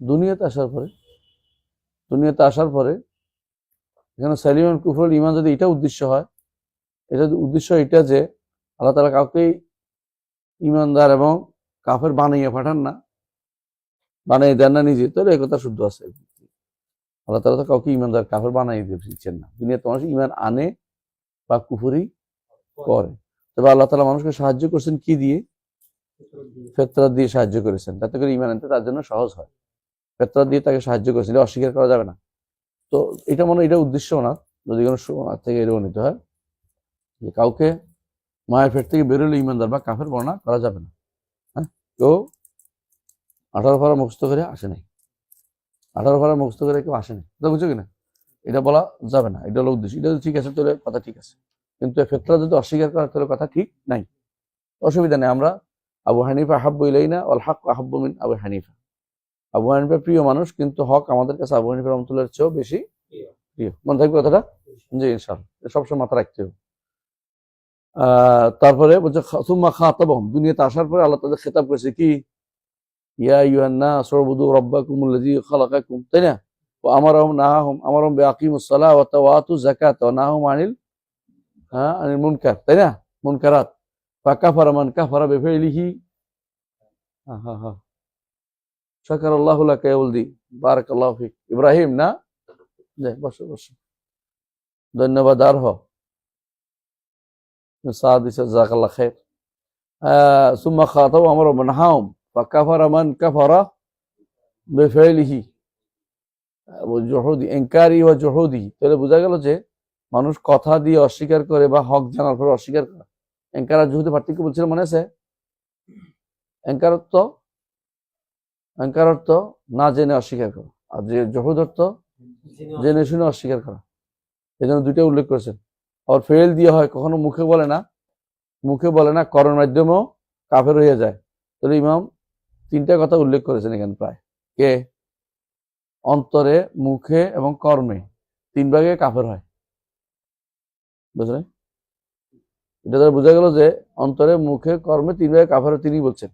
দুনিয়াতে আসার পরে এখানে সালিমান কুফর ইমান যদি এটা উদ্দেশ্য হয়, এটা উদ্দেশ্য এটা যে আল্লাহ তাআলা কাউকে ইমানদার এবং কাফের বানাইয়া পাঠান না, বানাই দেন না নিজে, তাহলে এই কথা শুদ্ধ আছে। আল্লাহ তাআলা তো কাউকে ইমানদার কাফের বানাই দিচ্ছেন না। দুনিয়াতে মানুষ ইমান আনে বা কুফরি করে। তবে আল্লাহ তাআলা মানুষকে সাহায্য করছেন কি দিয়ে? ফিতরাত দিয়ে সাহায্য করেছেন, তাতে করে ইমান আনতে তার জন্য সহজ হয়। ফিতরাত দিয়ে তাকে সাহায্য করেছেন, এটা অস্বীকার করা যাবে না। তো এটা এটা উদ্দেশ্য না, যদি কোনো থেকে এটা বর্ণিত হয় যে কাউকে মায়ের পেট থেকে বেরোলে ইমানদার বা কাফের বর্ণনা করা যাবে না। হ্যাঁ, তো 18 পারা মুখস্থ করে আসে নাই, 18 পারা মুখস্থ করে কেউ আসে নাই, বুঝছো কিনা? এটা বলা যাবে না, এটা হলো উদ্দেশ্য। এটা যদি ঠিক আছে তাহলে কথা ঠিক আছে, কিন্তু ফিতরাত যদি অস্বীকার করা তাহলে কথা ঠিক নাই। অসুবিধা নেই। আমরা আবু হানিফা আহাব্বু ইলাইনা ওয়াল হক আহাব্বু মিন আবু হানিফা। আবু হানিফা প্রিয় মানুষ, কিন্তু হক আমাদের কাছে আবু হানিফা রাহমাতুল্লাহর চেয়েও বেশি প্রিয়। মনে থাকবে কথাটা? জি, ইনশাআল্লাহ, সবসময় মাথা রাখতে হবে। তারপরে বলছে সুম্মা খাতাবাহুম, দুনিয়াতে আসার পরে আল্লাহ তাদের খেতাব করেছে কি? ইয়া আইয়ুহান নাস উবুদু রাব্বাকুমুল্লাযী খালাকাকুম, তাই না? ওয়া আমারহুম বিআকিমুস সালাহ ওয়া তাওয়াতুজ যাকাত ওয়া নাহাহুম আনিল মুনকার, তাই না? মুনকারাত। ফাকাফারা মান কাফারা বিফিলিহি শাকারাল্লাহু লাকা ইয়া ওয়ালদি বারাকাল্লাহু ফিক। ইব্রাহিম না? বসো বসো, ধন্যবাদ। আর সাদিসা জাযাকাল্লাহ খাইর। সুম্মা খাতাব আমর নাহাম ফাকাফারা মান কাফারা বিফিলিহি জুহুদি ইনকারি ওয়া জুহুদি। তাহলে বোঝা গেল যে মানুষ কথা দিয়ে অস্বীকার করে বা হক জানার পরে অস্বীকার করে। ইনকার আর জুহুদের পার্থক্য বলছিল, মনে আছে? ইনকার অর্থ না জেনে অস্বীকার করা, আর যে জুহুদ অর্থ জেনে শুনে অস্বীকার করা। এই জন্য দুইটা উল্লেখ করেছেন। আর ফেল দিয়ে হয়, কখনো মুখে বলে না, কর্মের মাধ্যমেও কাফের হয়ে যায়। তাহলে ইমাম 3টা কথা উল্লেখ করেছেন এখানে প্রায়। কে? অন্তরে, মুখে এবং কর্মে 3 ভাগে কাফের হয়। বুঝলেন? এটা দ্বারা বোঝা গেল যে অন্তরে, মুখে, কর্মে 3 ভাগে কাফের হয়, তিনি বলছেন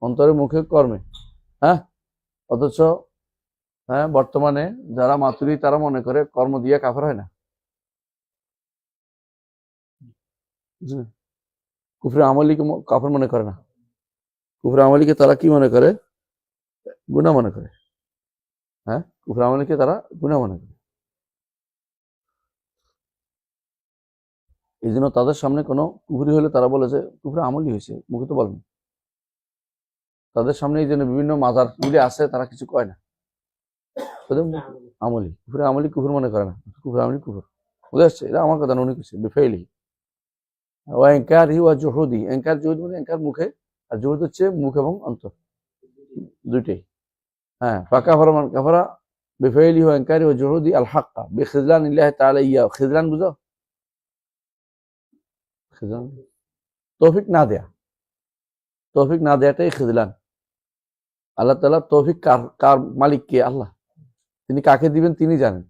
অন্তরে, মুখে, কর্মে। হ্যাঁ, অথচ বর্তমানে যারা মাতুরি তারা মনে করে কর্ম দিয়ে কাফের হয় না। কুফরে আমলিকে কাফের মনে করে না, কুফরে আমলিকে তারা কি মনে করে? গুনাহ মনে করে। হ্যাঁ, কুফরে আমলিকে তারা গুনাহ মনে করে। এই জন্য তাদের সামনে কোনো কুফরি হলে তারা বলে যে কুফরে আমলি হয়েছে, মুখে তো বলেন। তাদের সামনে এই জন্য বিভিন্ন মাজার গুলি আছে, তারা কিছু কয় না, আমলি। কুফরে আমলি কুফর মনে করে না, কুফরে আমলি কুফর। বুঝে আসছে? এটা আমার কথা না, উনি কিছু বেফেলি। ইনকার হি ওয়া জুহুদি, ইনকার জুহুদ মানে ইনকার মুখে, আর জুহুদ হচ্ছে মুখ এবং অন্তর দুইটাই। হ্যাঁ, ফাকাফারা মান কাফারা বিফাইলি ওয়া ইনকারি ওয়া জুহুদি আল হাক্কা বিখিজলানিল্লাহি তাআলা ইয়া। খিজলান বুঝো? খিজলান তৌফিক না দেয়াটাই খিজলান। আল্লাহ তাআলা তৌফিক কার মালিক কে? আল্লাহ। তিনি কাকে দিবেন তিনি জানেন।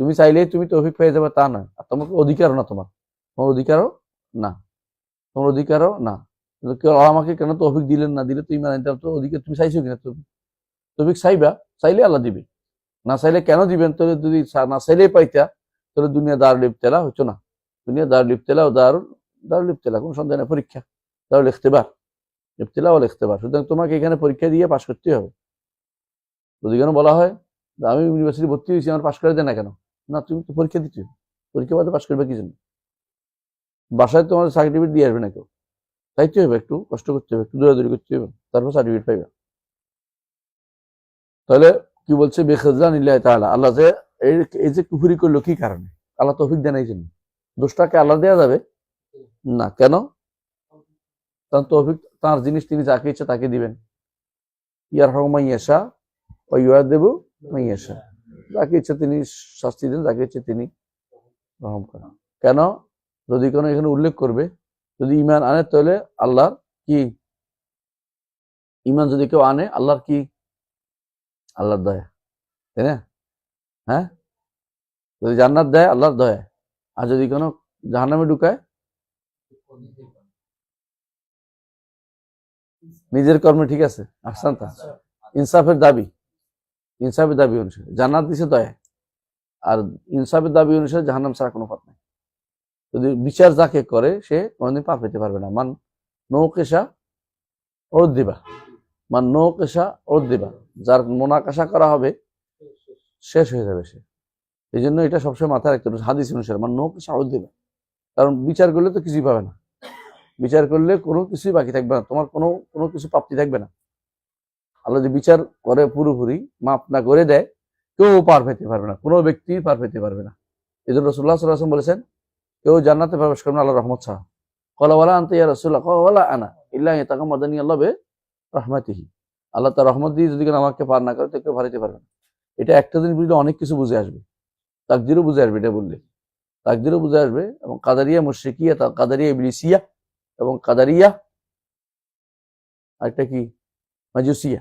তুমি চাইলেই তুমি তৌফিক পেয়ে যাবে তা নয়, আর তোমার অধিকারও না, তোমার অধিকারও না। কেউ আমাকে কেন তৌফিক দিলেন না, দিলে তুমি মানে তো অধিকার তুমি চাইছো কিনা? তৌফিক চাইলে আল্লাহ দিবে, না চাইলে কেন দিবেন? তাহলে যদি না চাইলেই পাইতা তাহলে দুনিয়া দারুল ইবতিলা হতো না। দুনিয়া দারুল ইবতিলা ও দারুল ইবতিলা, কোনো সন্দেহ নেই, পরীক্ষা, দারুল ইখতিবার, ইবতিলা ওয়াল ইখতিবার। সুতরাং তোমাকে এখানে পরীক্ষা দিয়ে পাশ করতে হবে। যদি কেন বলা হয় আমি ইউনিভার্সিটি ভর্তি হয়েছি, আমার পাশ করে দেয় না কেন? না, তুমি তো পরীক্ষা দিতে হবে, পরীক্ষা বাদে পাশ করবে কি জন্য? বাসায় তোমার সার্টিফিকেট দিয়ে আসবে না কেউ, চাইতে হবে, একটু কষ্ট করতে হবে, একটু দৌড়াদৌড়ি করতে হবে, তারপর সার্টিফিকেট পাইবে। তাহলে কি বলছে? বিখিজলানিল্লাহি তাআলা, আল্লাহ যে এই যে কুফরি করলো কি কারণে? আল্লাহ তৌফিক দেন, এই জন্য। দোষটাকে আল্লাহ দেওয়া যাবে না, কেন? কারণ তৌফিক তার জিনিস, তিনি যাকে ইচ্ছা তাকে দিবেন। ইয়ারহামু মান ইয়াশা ওয়া ইউআযিবু মান ইয়াশা, যাকে ইচ্ছা তিনি শাস্তি দেন, যাকে ইচ্ছা তিনি রহম করেন। কেন? যদি কোনো এখানে উল্লেখ করবে, যদি ঈমান আনে তাহলে আল্লাহর কি? ঈমান যদি কেউ আনে, আল্লাহর কি? আল্লাহর দয়া, তাই না? হ্যাঁ, যদি জান্নাত দেয় আল্লাহর দয়া, আর যদি কোনো জাহান্নামে ঢুকায় নিজের কর্মে। ঠিক আছে, আহসানতা। ইনসাফের দাবি অনুসারে জান্নাত দিছে দয়া, আর ইনসাফের দাবি অনুসারে জাহান্নাম ছাড়া কোনো পথ নাই। যদি বিচার যাকে করে সে কোনোদিন পার পেতে পারবে না। মান নৌকেশা দিবা, যার মোনাকাশা করা হবে শেষ হয়ে যাবে সে। এই জন্য এটা সবসময় মাথায় রাখতে হবে হাদিস অনুসারে, মান নৌকেশা দিবা। কারণ বিচার করলে তো কিছুই পাবে না, বিচার করলে কোনো কিছুই বাকি থাকবে না, তোমার কোনো কিছু প্রাপ্তি থাকবে না। আল্লাহ যদি বিচার করে পুরোপুরি মাপ না করে দেয়, কেউ পার পেতে পারবে না, কোনো ব্যক্তি পার পেতে পারবে না। এই জন্য রাসূলুল্লাহ সাল্লাল্লাহু আলাইহি ওয়াসাল্লাম বলেছেন, কেউ জান্নাতে প্রবেশ করবে না আল্লাহর রহমত ছাড়া। ক্বালা ওয়ালা আনতা ইয়া রাসূলুল্লাহ, ক্বালা ওয়ালা আনা ইল্লা ইয়াতাগাম্মাদানি আল্লাহ বিরাহমাতিহি। আল্লাহ তার রহমত দিয়ে যদি আমাকে পার না করে তো কেউ পার হতে পারবে না। এটা একটা দিন বুঝলে অনেক কিছু বুঝে আসবে, তাকদীরও বুঝে আসবে। এটা বললে তাকদীরও বুঝে আসবে। এবং কাদারিয়া মুশরিকিয়া, কাদারিয়া ইবলিসিয়া এবং কাদারিয়া আরেকটা কি মাজুসিয়া,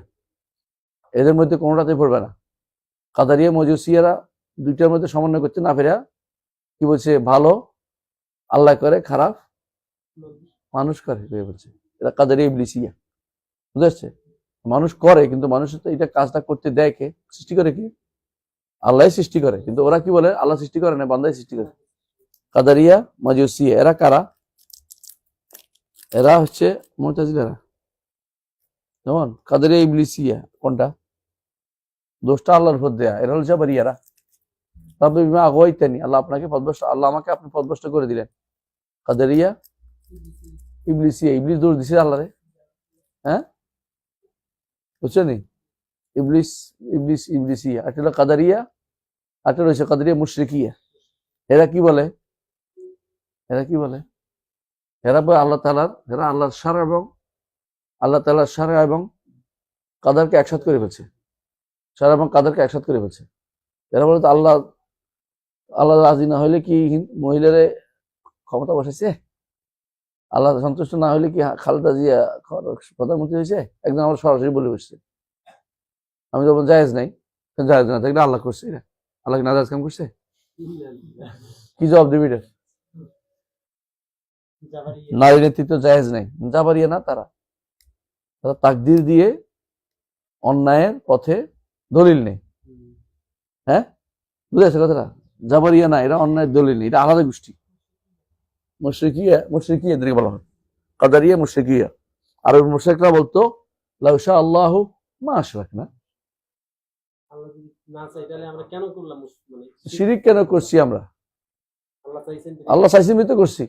এদের মধ্যে কোনোটাতে পড়বে না। কাদারিয়া মজুসিয়ারা দুইটার মধ্যে সমন্বয় করতে না ফেরা কি বলছে, ভালো আল্লাহ করে, খারাপ মানুষ করে বলছে। এটা কাদারিয়া ইবলিসিয়া, বুঝতে পারছে? মানুষ করে কিন্তু মানুষের তো এটা কাজটা করতে দেয় কে? সৃষ্টি করে কি? আল্লাহ সৃষ্টি করে, কিন্তু ওরা কি বলে আল্লাহ সৃষ্টি করে না, বান্দাই সৃষ্টি করে। কাদারিয়া মাজুসিয়া এরা কারা? এরা হচ্ছে মুতাজিলারা। যেমন কাদারিয়া ইবলিসিয়া কোনটা? দোষটা আল্লাহর উপর দেয়া। এরা হল জাবারিয়ারা। তবে বিমা আগওয়াইতানি, আল্লাহ আমাকে আপনি পথভ্রষ্ট করে দিলেন। কাদারিয়া ইবলিসিয়া, ইবলিস দোষ দিছে আল্লাহরে। হ্যাঁ, বুঝছেন? ইবলিসিয়া। আর হলো কাদারিয়া, আর রয়েছে কাদারিয়া মুশরিকিয়া। এরা কি বলে? এরা বলে আল্লাহ আল্লাহর সারা এবং কাদারকে একসাথ করে ফেলছে। সারা এবং কাদারকে একসাথ করে ফেলছে। এরা বলে তো আল্লাহ রাজি না হইলে কি মহিলারে ক্ষমতা বসাইছে? আল্লাহ সন্তুষ্ট না হইলে কি খালেদা জিয়া প্রধানমন্ত্রী হয়েছে? একদম আমরা সরাসরি বলে বসছে। আমি তো জায়েজ নাই, জায়েজ না থাকলে আল্লাহ করছে, আল্লাহ না জায়েজ কাম করছে? কি জবাব দিবি? নারী নেতৃত্ব জায়েজ নাই, জাবারিয়া না তারা তাকদীর দিয়ে অন্যায়ের পথে দলিল নেই। হ্যাঁ, বুঝেছে কথাটা? জাবারিয়া না, এরা অন্যায়ের দলিল নেই, এটা আলাদা গোষ্ঠী। মুশরিকিয়া এদেরকে বলা হয় কাদারিয়া মুশরিকিয়া। আর মুশরিকরা বলতো লাউ শা আল্লাহু মা আশরাকনা, শিরিক কেন করছি আমরা? আল্লাহ চাইছেন তো করছি,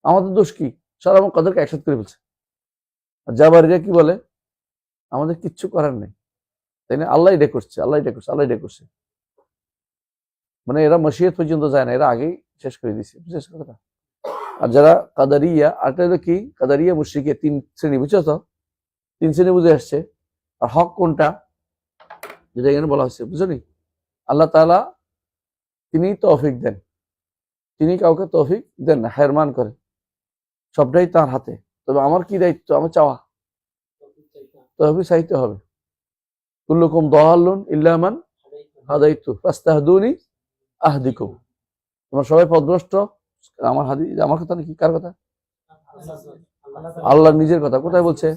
আমাদের দোষ কি? সারা এবং কাদেরকে একসাথে করে ফেলছে। আর জাবারিরা কি বলে, আমাদের কিচ্ছু করার নেই, তাই না? আল্লাহ এটা করছে। মানে এরা মশিয়ত পর্যন্ত যায় না, এরা আগেই শেষ করে দিচ্ছে। বুঝেছ কথাটা? আর যারা কাদারিয়া, আরটা হলো কি কাদারিয়া মুশরিকিয়া, 3 শ্রেণী। বুঝছো তো? 3 শ্রেণী বুঝে আসছে। আর হক কোনটা যেটা এখানে বলা হচ্ছে, বুঝছো নি? আল্লাহ তাআলা তিনি তৌফিক দেন, তিনি কাউকে তৌফিক দেন না, হেরমান করেন, সবটাই তার হাতে। তবে আমার কি দায়িত্ব? আমার চাওয়া, তৌফিক চাইতে হবে। কুল্লুকুম দাল্লুন ইল্লা মান হাদাইতু ফাস্তাহদুনি আহদিকুম। তোমরা সবাই পথভ্রষ্ট। আমার হাদিস, আমার কথা নাকি? কার কথা? আল্লাহর নিজের কথা। কোথায় বলছে?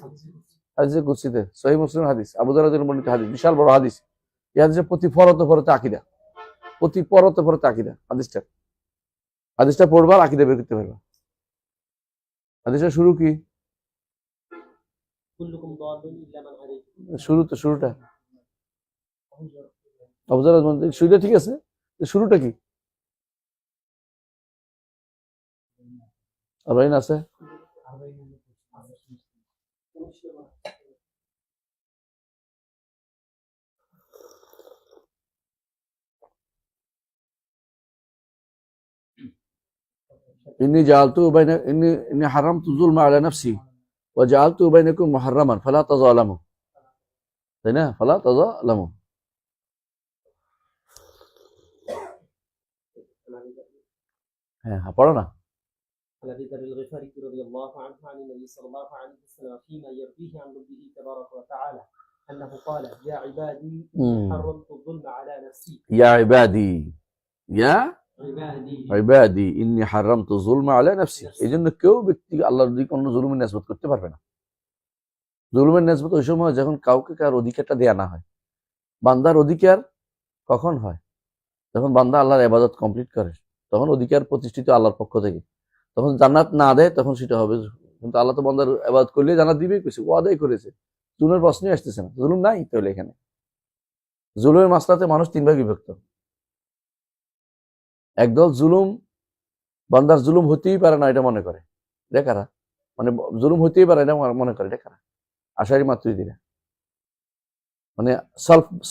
হাদিসে কুদসিতে, সহিহ মুসলিম হাদিস, আবু দাউদ বর্ণিত হাদিস, বিশাল বড় হাদিস। এই হাদিসে প্রতি পরতে আকীদা। হাদিসটা পড়বা, আকীদা বের করতে পারবা। হাদিসের শুরু কি? শুরুটা আবু দাউদ বর্ণিত, শুরুটা ঠিক আছে, শুরুটা কি? আরবাইন আছে? ইন্নী হারামতু যুলমা আলা নাফসি ওয়া জাআলতু বাইনাকুম মুহাররামান ফালা তাযালামু, তাই না? ফালা তাযালামু। হ্যাঁ, পড়ো না। عن ابي ذر الغفاري رضي الله عنه عن النبي صلى الله عليه وسلم فيما يرويه عن ربه تبارك وتعالى انه قال يا عبادي حرمت الظلم على نفسي ইবাদি ইন্নী হারামতু যুলমা আলা নাফসি। এই জন্য কেউ ব্যক্তি আল্লাহর দিকে অন্য জুলুমের নিসবত করতে পারবে না। জুলুমের নেসবত ওই সময় যখন কাউকে কার অধিকারটা দেয়া না হয়। বান্দার অধিকার কখন হয়? যখন বান্দা আল্লাহর ইবাদত কমপ্লিট করে, তখন অধিকার প্রতিষ্ঠিত আল্লাহর পক্ষ থেকে। তখন জান্নাত না দেয় তখন সেটা হবে। কিন্তু আল্লাহ তো বান্দার ইবাদত করলে জান্নাত দিবেই, কিছু ওয়াদাই করেছে। জুলুমের প্রশ্নই আসতেছে না, জুলুম নাই তাহলে এখানে। জুলুমের মাসলাতে মানুষ তিন ভাগে বিভক্ত। একদল জুলুম, বান্দার জুলুম হতেই পারে না এটা মনে করে, এটা কারা? মানে জুলুম হতেই পারে এটা মনে করে, এটা কারা? আশারি মাতুরিদীরা। মানে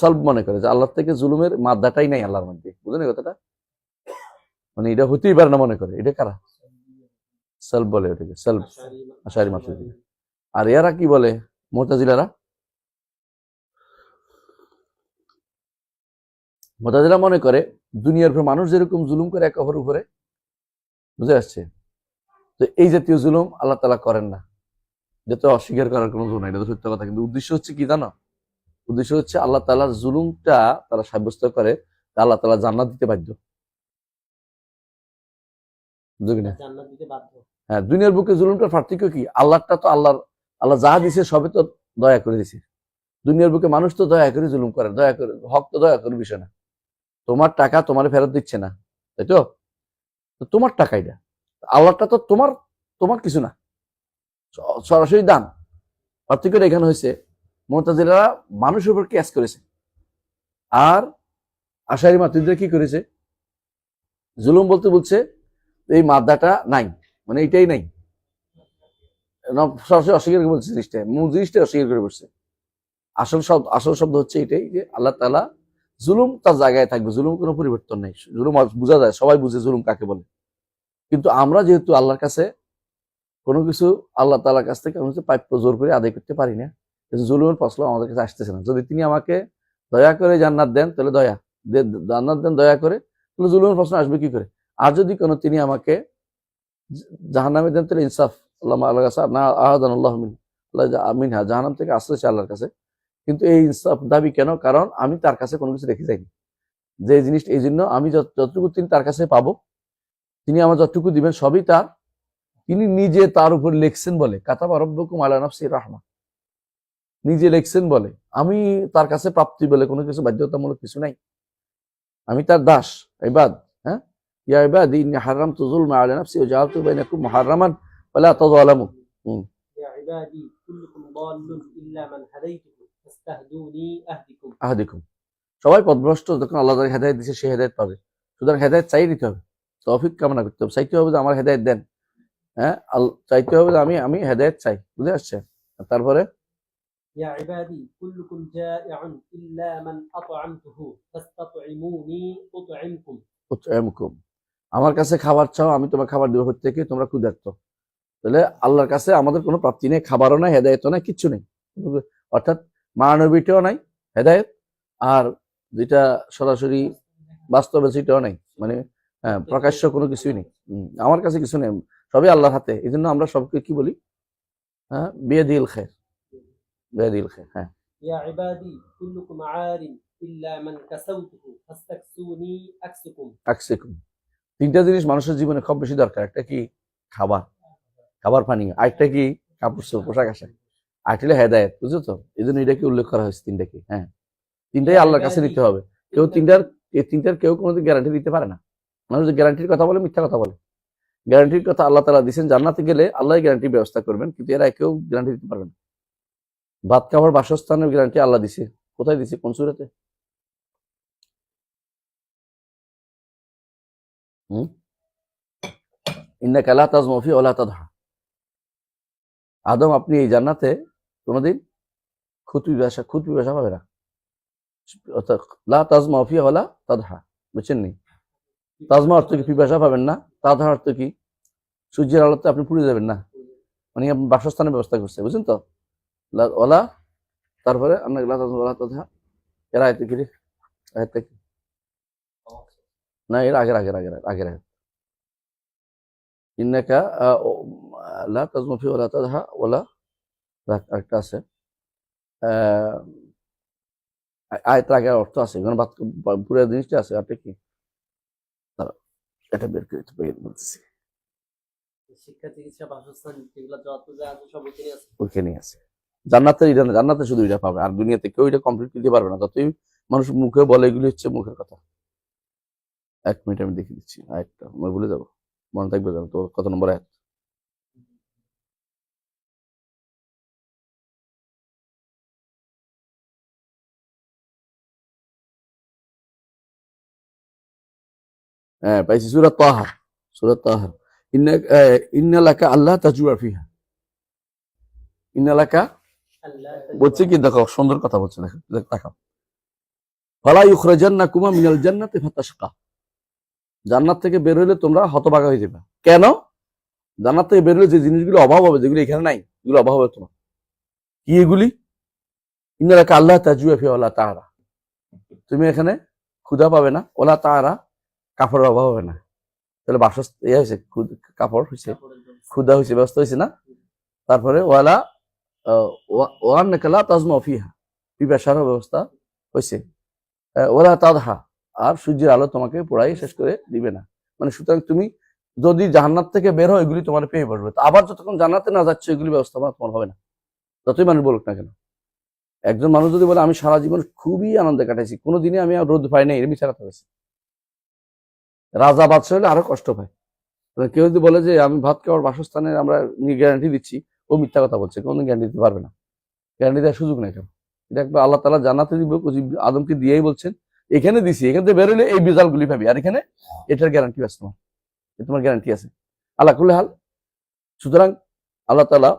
সলভ মনে করে যে আল্লাহ থেকে জুলুমের মাদ্দাটাই নাই আল্লাহর মধ্যে, বুঝলেন কথাটা? মানে এটা হতেই পারে না মনে করে, এটা কারা? সলভ বলে ওটাকে, সলভ, আশারি মাতুরিদীরা। আর এরা কি বলে? মুতাজিলারা। মুতাজিলা মনে করে দুনিয়ার উপর মানুষ যেরকম জুলুম করে একে অপরের উপরে, বুঝে আসছে, তো এই জাতীয় জুলুম আল্লাহ তাআলা করেন না। এটা তো অস্বীকার করার কোনো জন্য, এটা তো সত্য কথা। কিন্তু উদ্দেশ্য হচ্ছে কি জানো? উদ্দেশ্য হচ্ছে আল্লাহ তাআলার জুলুমটা তারা সাব্যস্ত করে আল্লাহ তাআলা জান্নাত দিতে বাধ্য। বুঝলি না? জান্নাত দিতে বাধ্য। হ্যাঁ, দুনিয়ার বুকে জুলুমটার পার্থক্য কি? আল্লাহটা তো আল্লাহ যা দিছে সবে তো দয়া করে দিছে। দুনিয়ার বুকে মানুষ তো দয়া করে জুলুম করে, দয়া করে, হক তো দয়া করে বিষয় না। তোমার টাকা তোমার ফেরত দিচ্ছে না, তাই তো? তো তোমার টাকা এটা, আল্লাহটা তো তোমার তোমার কিছু না, সরাসরি দান। পার্থক্যটা এখানে হয়েছে মুতাজিলারা মানুষের উপর কিয়াস করেছে, আর আশারি মাতুরিদীরা কি করেছে? জুলুম বলতে বলছে এই মাদ্দাটা নাই, মানে এটাই নাই, সরাসরি অস্বীকার করে বলছে জিনিসটা, মূল জিনিসটা অস্বীকার করে বলছে। আসল শব্দ হচ্ছে এটাই যে আল্লাহ তাআলা জুলুম তার জায়গায় থাকবে, জুলুম কোনো পরিবর্তন নেই। জুলুম বোঝা যায়, সবাই বুঝে জুলুম কাকে বলে। কিন্তু আমরা যেহেতু আল্লাহর কাছে কোনো কিছু আল্লাহ তাআলার কাছ থেকে আমি প্রাপ্য জোর করে আদায় করতে পারি না, জুলুমের প্রশ্ন আমাদের কাছে আসতেছে না। যদি তিনি আমাকে দয়া করে জান্নাত দেন তাহলে জান্নাত দেন দয়া করে, তাহলে জুলুমের প্রশ্ন আসবে কি করে? আর যদি কোনো তিনি আমাকে জাহান্নামে দেন তাহলে ইনসাফ, আল্লাহর কাছে না আহাদান আল্লাহ মিনহা, জাহান্নাম থেকে আসতেছে আল্লাহর কাছে। কিন্তু এই ইনসাফ দাবি কেন? কারণ আমি তার কাছে কোনো কিছু রেখে যাইনি, যে জিনিসটা, এই জন্য আমি যতটুকু তিনি তার কাছে পাবো, তিনি আমার যতটুকু দিবেন সবই তার। তিনি নিজে তার উপর লিখছেন বলে, কাতাবা রাব্বুকুম আলা নাফসিহি রাহমা, নিজে লিখছেন বলে আমি তার কাছে প্রাপ্তি বলে কোনো কিছু বাধ্যতামূলক কিছু নাই। আমি তার দাস, ইবাদ। হ্যাঁ, ইয়া ইবাদি ইন্নী হারামতু যুলমা আলা নাফসি ওয়া জাআলতু বাইনাকুম মুহাররামান ফালা তাযালামু। ইয়া ইবাদি কুল্লুকুম দাল্লুন ইল্লা মান হাদাইতুকুম ফাস্তাহদুনি আহদিকুম। আহাদিকুম, সবাই পথভ্রষ্ট, যখন আল্লাহ তাআলা হেদায়েত দিয়েছে সে হেদায়েত পাবে। সুতরাং হেদায়েত চাই নিতে হবে, তৌফিক কামনা করতে হবে, চাইতে হবে যে আমার হেদায়েত দেন। হ্যাঁ, চাইতে হবে যে আমি হেদায়েত চাই, বুঝে আসছে? তারপরে ইয়া ইবাদি কুল্লুকুম জাইআন ইল্লা মান আত'আমতুহু ফাস্তাত'ইমুনি উত'ইমকুম। উতঈমুকুম, আমার কাছে খাবার চাও আমি তোমার খাবার দেবো, প্রত্যেকে তোমরা ক্ষুধার্ত। তাহলে আল্লাহর কাছে আমাদের কোনো প্রাপ্তি নেই, খাবারও নাই, হেদায়েতও নাই, কিচ্ছু নেই। অর্থাৎ মানবীটাও নাই হেদায়েত, আর যেটা সরাসরি বাস্তবে সেটাও নাই, মানে প্রকাশ্য কোনো কিছুই নেই। আমার কাছে কিছু নেই, সবই আল্লাহর হাতে। এই জন্য আমরা সবকে কি বলি? হ্যাঁ, বিয়াদিল খায়র, বিয়াদিল খায়র। হ্যাঁ, ইয়া ইবাদি কুল্লুকুম আরিন ইল্লা মান কাসাউতুহু ফাস্তাকসুনি আকসুকুম। আকসিকুম, তিনটা জিনিস মানুষের জীবনে খুব বেশি দরকার। একটা কি? খাবার, খাবার পানি। আরেকটা কি? কাপড় চোপড়, পোশাক আশাক। আরেকটা হলো হেদায়েত, বুঝছো তো? এই জন্য এটাকে উল্লেখ করা হয়েছে তিনটাকে। হ্যাঁ, তিনটাই আল্লাহর কাছে নিতে হবে। এই তিনটার কেউ কোনোদিন গ্যারান্টি দিতে পারে না। মানুষ গ্যারান্টির কথা বলে, মিথ্যা কথা বলে। গ্যারান্টির কথা আল্লাহ তাআলা দিয়েছেন, জান্নাতে গেলে আল্লাহ গ্যারান্টির ব্যবস্থা করবেন, কিন্তু এরা কেউ গ্যারান্টি দিতে পারবে না। ভাত খাবার বাসস্থানের গ্যারান্টি আল্লাহ দিছে, কোথায় দিছে? কোন সূরাতে? ইন্নাকা লা তাজমা ফি ওয়া লা তাদহা, আদম আপনি এই জান্নাতে কোনোদিন খুদ পিপাসা পাবে না। অর্থাৎ লা তাজমা ফি ওয়া লা তাদহা, বুঝছেন নি? তাজমা অর্থ কি? পিপাসা পাবেন না। তাদহা অর্থ কি? সূর্যের আলোতে আপনি পুড়ে যাবেন না, মানে আপনি বাসস্থানের ব্যবস্থা করছে, বুঝছেন তো? ওলা, তারপরে আপনাকে লা তাজমা ওয়া লা তাদহা, এর আয়াতে কি রে? আয়াতটা কি? না, এর আগের আয়াত। ইন্নাকা লা তাজমা ফি ওয়া লা তাদহা ওয়ালা, আরেকটা আছে আয়াতের আগের অর্থ আছে, এখানে পুরো জিনিসটা আছে। আপনি কি এটা বের করে বলতেছি, শিক্ষা চিকিৎসা বাসস্থান এগুলো যত যা আছে সব ওখানে আছে। ওইখানেই আছে। জান্নাতে এটা না, জান্নাতে শুধু এটা পাবে, আর দুনিয়াতে কেউ এটা কমপ্লিট দিতে পারবে না। যতই মানুষ মুখে বলে, এগুলি হচ্ছে মুখের কথা। 1 মিনিট আমি দেখিয়ে দিচ্ছি, আরেকটা আমি ভুলে যাবো, মনে থাকবে যেন। তো কত নম্বর আয়াত? হ্যাঁ পাইছি, সূরা তাহা। সূরা তাহা, ইন্না লাকা আল্লাহ তাজুয়া ফিহা। ইন্না লাকা ألا বলছে কি, দেখো সুন্দর কথা বলছে, দেখো দেখো, ফালা ইউখরাজান্নাকুমা মিনাল জান্নাতি ফাতাশকা। জান্নাত থেকে বের হলে তোমরা হতভাগা হয়ে যাবে। কেন? জান্নাত থেকে বের হলে যে জিনিসগুলো অভাব হবে, যেগুলো এখানে নাই, এগুলো অভাব হবে তোমার। কি এগুলি? ইন্না লাকা আল্লাহ তাজুয়া ফিহা ওয়ালা তাআরা। তুমি এখানে ক্ষুধা পাবে না, ওলা তাআরা, কাপড়ের অভাব হবে না। তাহলে বাসস্থান ইয়ে হয়েছে, কাপড় হয়েছে, ক্ষুধা হয়েছে, ব্যবস্থা হয়েছে না? তারপরে ওয়ালা ওয়ান্নাকা লা তাজমাউ ফিহা, পিপাসারও ব্যবস্থা হয়েছে। ওলা তাদহা, আর সূর্যের আলো তোমাকে পোড়াই শেষ করে দিবে না। মানে সুতরাং তুমি যদি জান্নাত থেকে বের হয়, এগুলি তোমার পেয়ে পড়বে। তো আবার যতক্ষণ জান্নাতে না যাচ্ছে, এগুলি ব্যবস্থাপনা তোমার হবে না, যতই মানুষ বলুক না কেন। একজন মানুষ যদি বলে আমি সারা জীবন খুবই আনন্দে কাটাইছি, কোনোদিনই আমি আর রোদ পাই নাই, এর মিথ্যা কথা বলছে। রাজা বাদশাহ হলে আরো কষ্ট পায়। কেউ যদি বলে যে আমি ভাত খাওয়ার বাসস্থানের আমরা গ্যারান্টি দিচ্ছি, ও মিথ্যা কথা বলছে, কোনোদিন গ্যারান্টি দিতে পারবে না। গ্যারান্টি দেওয়ার সুযোগ নেই কেন? এটা একবার আল্লাহ তাআলা জান্নাতে দিব, আদমকে দিয়েই বলছেন এখানে দিছি, এখান থেকে বেরোলে এই রেজাল্ট গুলি পাবি, আর এখানে এটার গ্যারান্টি আছে তোমার, তোমার গ্যারান্টি আছে আল্লাহ কুল্লি হাল। সুতরাং আল্লাহ তাআলা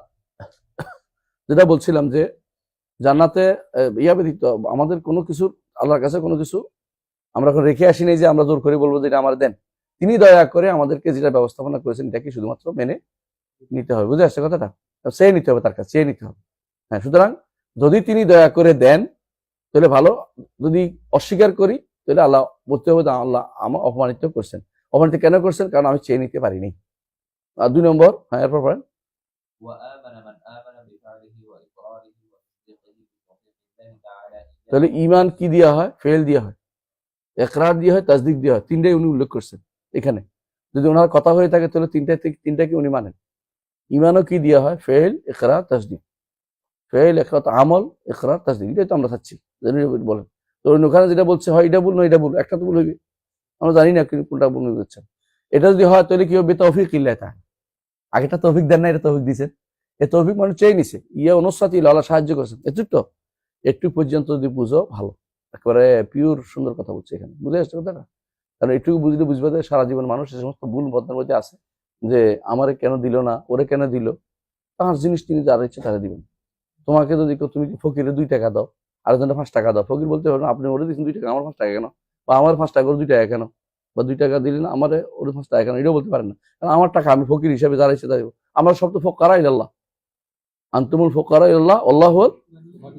যেটা বলছিলাম যে জান্নাতে ইয়া ব্যতীত আমাদের কোনো কিছু, আল্লাহর কাছে কোনো কিছু আমরা এখন রেখে আসি নাই যে আমরা জোর করে বলবো যে এটা আমার দেন। তিনি দয়া করে আমাদেরকে যেটা ব্যবস্থাপনা করেছেন, এটাকে শুধুমাত্র মেনে নিতে হবে। বুঝে আসছে কথাটা? চেয়ে নিতে হবে, তার কাছে চেয়ে নিতে হবে। হ্যাঁ, সুতরাং যদি তিনি দয়া করে দেন তাহলে ভালো, যদি অস্বীকার করি তাহলে আল্লাহ বলতে হবে আল্লাহ আমার অপমানিত করছেন। অপমানিত কেন করছেন? কারণ আমি চেয়ে নিতে পারিনি। আর 2 নম্বর, হ্যাঁ এরপর পড়েন। তাহলে ঈমান কি দেওয়া হয়? ফেল দেওয়া হয়, ইকরার দেওয়া হয়, তাসদিক দেওয়া হয়। তিনটাই উনি উল্লেখ করছেন এখানে। যদি ওনার কথা হয়ে থাকে তাহলে তিনটাকে উনি মানেন। ঈমানও কি দেওয়া হয়? ফেল, ইকরার, তাসদিক। ফেল, ইকরার, আমল, ইকরার, তাসদিক, এটাই তো আমরা চাচ্ছি। বলেন তো ওখানে যেটা বলছে হয় এটা ভুল, না এটা ভুল, একটা তো ভুল হইবে। আমরা জানি না কোনটা ভুল হচ্ছে। এটা যদি হয় তাহলে কি হবে? তৌফিক ইল্লাহ তাআলা। আগেটা তৌফিক দেন না, এটা তৌফিক দিয়েছেন। এ তৌফিক মানে চেয়ে নিছে, ইয়া অনুসাতি আল্লাহ সাহায্য করেছেন। একটু পর্যন্ত যদি বুঝো ভালো, একেবারে পিওর সুন্দর কথা বলছে এখানে। বুঝে আসছে কথাটা? কারণ একটু বুঝলে বুঝবে যে সারা জীবন মানুষ এই সমস্ত ভুল বদনার মধ্যে আছে, যে আমারে কেন দিল না, ওরে কেন দিল। তার জিনিস তিনি যারা ইচ্ছে তারা দিবেন। তোমাকে যদি তুমি ফকিরে 2 টাকা দাও, আরেকজনটা 5 টাকা দাও, ফকির বলতে পারবে না আপনি ওরে দিচ্ছেন 2 টাকা, আমার 5 টাকা কেন? বা আমার 5 টাকা, ওর 2 টাকা কেন? বা 2 টাকা দিলেন আমার, ওর 5 টাকা কেন? এটাও বলতে পারেন না। কারণ আমার টাকা, আমি ফকির হিসাবে যারা ইচ্ছে তাই। আমরা সব তো ফোকারা ইলাল্লাহ, আনতুমুল ফোকারা ইলাল্লাহ আল্লাহুল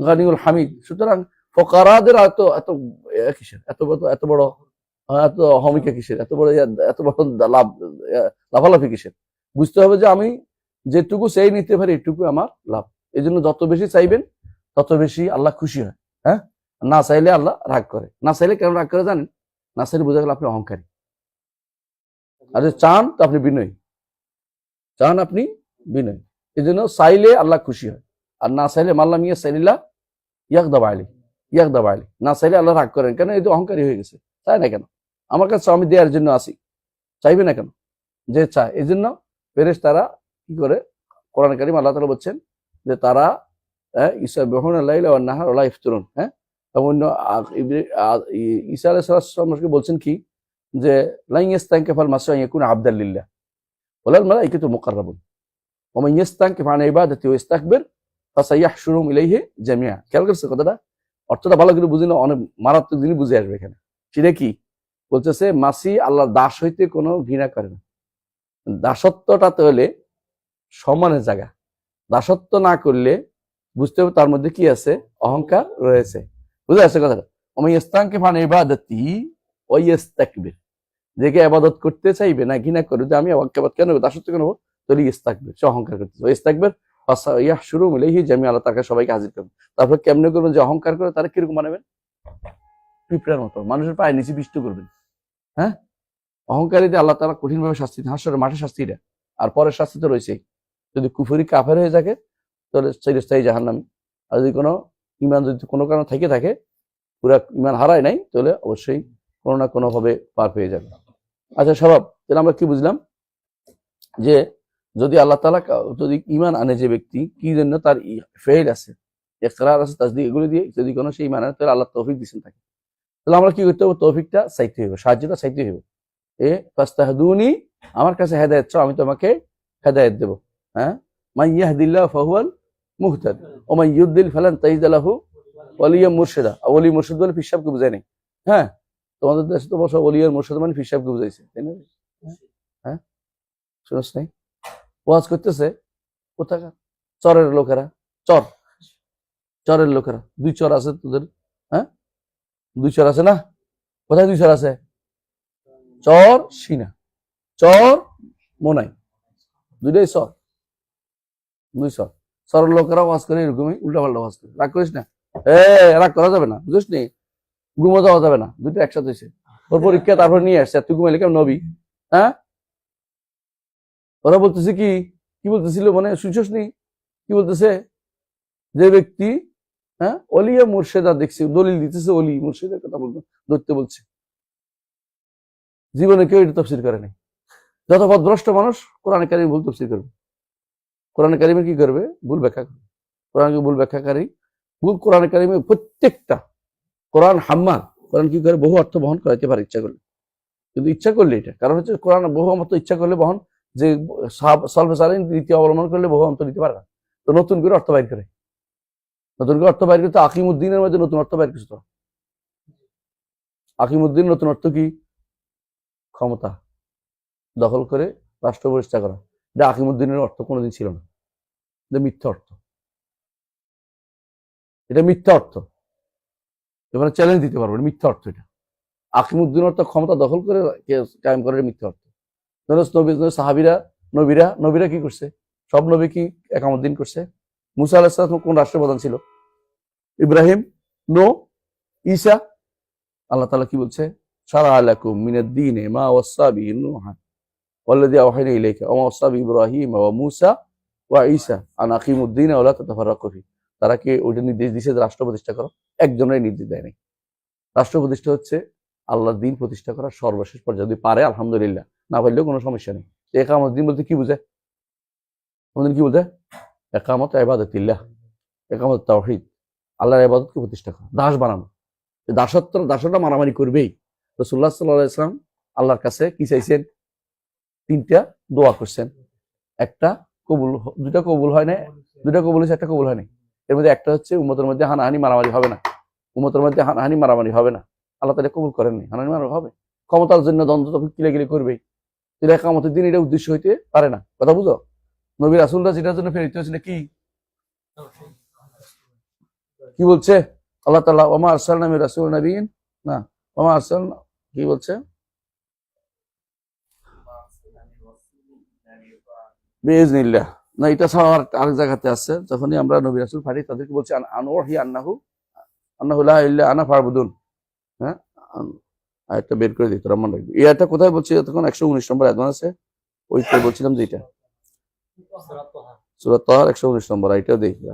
গানিউল হামিদ। সুতরাং ফোকারাদের এত এত কিসের, এত বড় এত হমিকা কিসের, এত বড় লাভ, লাফালাফি কিসের? বুঝতে হবে যে আমি যেটুকু চাই নিতে পারি এটুকু আমার লাভ। এই জন্য যত বেশি চাইবেন তত বেশি আল্লাহ খুশি হয়। হ্যাঁ, না চাইলে আল্লাহ রাগ করে। না চাইলে কেন রাগ করে জানেন? না চাইলে বোঝা গেল আপনি অহংকারী। আর যে চান তো আপনি বিনয়ী, চান আপনি বিনয়ী। এই জন্য চাইলে আল্লাহ খুশি হয়, আর না চাইলে মাল্লাম ইয়া চাইলিল্লাহ ইয়াকদাব আলী, না চাইলে আল্লাহ রাগ করেন। কেন? এই তো অহংকারী হয়ে গেছে, চাই না কেন? আমার কাছে আমি দেওয়ার জন্য আসি, চাইবে না কেন? যে চায়। এই জন্য ফেরেশতারা কি করে? কোরআন কারীম আল্লাহ তাআলা বলছেন যে তারা ইউসাব্বিহুনা লাইলা ওয়ান নাহার ওয়া লা ইফতুরুন। হ্যাঁ, এবং ঈসা আলাইহিস সালাম বলছেন কি, যে লা ইয়াস্তানকিফাল মাসীহু আন ইয়াকুনা আবদাল লিল্লাহ ওয়ালাল মালাইকাতু মুকাররাবুন ওয়া মান ইয়াস্তানকিফ আন ইবাদাতি ওয়া ইস্তাকবির ফাসাইয়াহশুরুহুম ইলাইহি জামিআ। খেয়াল করছে কথাটা? অর্থটা ভালো করে বুঝিনা, অনেক মারাত্মক জিনিস বুঝে আসবে এখানে। সেটা কি বলতেছে? মাসি আল্লাহর দাস হইতে কোনো ঘৃণা করে না। দাসত্বটাতে হলে সম্মানের জায়গা, দাসত্ব না করলে বুঝতে হবে তার মধ্যে কি আছে? অহংকার রয়েছে। বুঝে আসছে কথাটা? ওমাই ইস্তানকিফ আন ইবাদাতি ওয়া ইস্তাকবির, যে ইবাদত করতে চাইবে না, ঘৃণা করে যে আমি ইবাদত কেন, দাসত্ব কেন, তাহলে ইস্তাকবির, সে অহংকার করতেছে। ইস্তাকবির ফাসাইয়াহশুরুহুম ইলাইহি জামিআ, আল্লাহ তাকে সবাইকে হাজির করবেন। তারপর কেমনে করবেন? যে অহংকার করে তারা কিরকম বানাবেন? পিঁপড়ার মতো, মানুষের পায়ে নিচে বিষ্ট করবেন। হ্যাঁ, অহংকারীদের আল্লাহ তাআলা কঠিনভাবে শাস্তি দেন, হাসরের মাঠে শাস্তি দেন। আর পরের শাস্তি তো রয়েছেই, যদি কুফরি কাফের হয়ে থাকে তাহলে চিরস্থায়ী জাহান্নামী। আর যদি কোনো ইমান যদি কোনো কারণে থেকে থাকে, পুরা ইমান হারায় নাই, তাহলে অবশ্যই কোনো না কোনো ভাবে পার পেয়ে যাবে। আচ্ছা স্বভাব, তাহলে আমরা কি বুঝলাম যে যদি আল্লাহ তাআলা যদি ইমান আনে যে ব্যক্তি, কি জন্য তার ফেইল আছে, ইকরার আছে, তাসদীক, এগুলো দিয়ে যদি কোনো সেই ইমান আনে, তাহলে আল্লাহ তৌফিক দিচ্ছেন তাকে। তাহলে আমরা কি করতে হবে? তৌফিকটা চাইতে হবে, সাহায্যটা চাইতে হবে। ফাস্তাহদুনি, আমার কাছে হেদায়েত চাও, আমি তোমাকে হেদায়েত দেব। হ্যাঁ, মান ইয়াহদিল্লাহু ফাহুয়াল মুহতাদ ওয়া মান ইউদ্লিল ফালান তাজিদ লাহু ওয়ালিয়্যাম মুরশিদা। ওলি মুরশিদ বলে পীর সাহেবকে বুঝায় নাই। হ্যাঁ, তোমাদের দেশে তো বসা ওলি আর মুরশিদ মানে পীর সাহেবকে বুঝাইছে, তাই না? হ্যাঁ, শুনছ নাই? ওয়াজ করতেছে কোথাকার চরের লোকেরা, চরের লোকেরা, 2 চর আছে তোদের। হ্যাঁ, 2 চর আছে না? কোথায় 2 চর আছে? চর সিনা, চর মোনাই, 2টাই চর, 2 চর। চরের লোকেরা ওয়াজ করে এরকমই উল্টা পাল্টা ওয়াজ করে। রাগ করিস না, রাগ করা যাবে না, বুঝিস নি? ঘুমো যাওয়া যাবে না, 2টা একসাথে হয়েছে। ওর পরীক্ষা তারপর নিয়ে আসছে, তুই ঘুমাইলে কেমন নবী? হ্যাঁ, ওরা বলতেছে কি কি বলতেছিল, মানে শুনছস নি? কি বলতেছে? যে ব্যক্তি অলিয়া মুর্শেদা দেখছে, দলিল দিতেছে, অলি মুর্শেদের কথা বলতে ধরতে বলছে, জীবনে কেউ এটা তাফসীর করে নাই। যত পথভ্রষ্ট মানুষ কোরআন কারীম ভুল তাফসীর করবে, কোরআন কারীমে কি করবে? ভুল ব্যাখ্যা করবে। কোরআনকে ভুল ব্যাখ্যাকারী, ভুল কোরআন কারীমে প্রত্যেকটা কোরআন হাম্মাল, কোরআন কি করে? বহু অর্থ বহন করাইতে পারে ইচ্ছা করলে, কিন্তু ইচ্ছা করলে এটা, কারণ হচ্ছে কোরআন বহু অর্থ ইচ্ছা করলে বহন, যে সলফে সালেহিন রীতি অবলম্বন করলে বহু অর্থ নিতে পারে না, তো নতুন করে অর্থ বাইর করে, নতুন করে অর্থ বাইর করতে আকিমুদ্দিনের মধ্যে নতুন অর্থ বাইর করছে। আকিমুদ্দিন নতুন অর্থ কি? ক্ষমতা দখল করে রাষ্ট্র প্রতিষ্ঠা করা। এটা আকিমুদ্দিনের অর্থ কোনোদিন ছিল না, এটা মিথ্যা অর্থ, এটা মিথ্যা অর্থ। এবারে চ্যালেঞ্জ দিতে পারবো, মিথ্যা অর্থ এটা। আকিমুদ্দিন অর্থ ক্ষমতা দখল করে কায়েম করার মিথ্যা অর্থ। নবীরা কি করছে? সব নবী কি একামুদ্দিন করছে? মুসা আলাইহিস সালাম কোন রাষ্ট্রপ্রধান ছিল? ইব্রাহিম, নো, ঈসা। আল্লাহ তাআলা কি বলছে? শারা লাকুম মিনাদ-দীনি মা ওয়াসা বিহি নূহা ওয়াল্লাযী আওহাইনা ইলাইকা ওয়া মা ওয়াসা বিহি ইব্রাহিম ওয়া মূসা ওয়া ঈসা আন আকিমুদ-দীনা ওয়া লা তাতাফাররাকু ফি। তারা কি ওইটা নির্দেশ দিয়েছে যে রাষ্ট্র প্রতিষ্ঠা করো? একজনের নির্দেশ দেয় নাই। রাষ্ট্র প্রতিষ্ঠা হচ্ছে আল্লাহর দ্বীন প্রতিষ্ঠা করা সর্বশেষ পর্যায়ে, যদি পারে আলহামদুলিল্লাহ, না পারলেও কোনো সমস্যা নেই। একামত দ্বীন বলতে কি বোঝায়? আমাদের কি বোঝায়? একামত ইবাদাতিল্লাহ, একামত তাওহীদ, আল্লাহর ইবাদতকে প্রতিষ্ঠা করা, দাস বানানো। দাসটা মারামারি করবেই। রাসূলুল্লাহ সাল্লাল্লাহু আলাইহি ওয়াসাল্লাম আল্লাহর কাছে কি চাইছেন? 3টা দোয়া করছেন, একটা কবুল, 2টা কবুল হয় না, 2টা কবুল হয়েছে, একটা কবুল হয়নি। এর মধ্যে একটা হচ্ছে উম্মতের মধ্যে হানাহানি মারামারি হবে না, উম্মতের মধ্যে হানাহানি মারামারি হবে না। আল্লাহ তাআলা কবুল করেননি, হানাহানি মারামারি হবে। ক্ষমতার জন্য দ্বন্দ্ব তখন কিলাকিলি করবেই, তাহলে কিয়ামতের দিন এটা উদ্দেশ্য হইতে পারে না। কথা বুঝো? নবী রাসূলরা যেটার জন্য প্রেরিত হয়েছিল কি বলছে আল্লাহ তাআলা? ওয়া মা আরসালনা মির রাসূলিন নাবিয়্যিন, না, ওয়া মা আরসালনা, কি বলছে? বিইজনিল্লাহ, না, এটা ছাড়া আরেক জায়গাতে আছে, যখনই আমরা নবী রাসূল পাঠাই তাদেরকে বলছে আনওহি আন্নাহু লা ইল্লা আনা ফাবুদুন। হ্যাঁ, আয়াতটা বের করে দিই, তোরা মনে রাখবি। এই আয়াতটা কোথায় বলছি? তখন 119 নম্বর আয়াত আছে, ওইটাই বলছিলাম যে এটা সূরা তাহা 119 নম্বর, এটাও দেখি।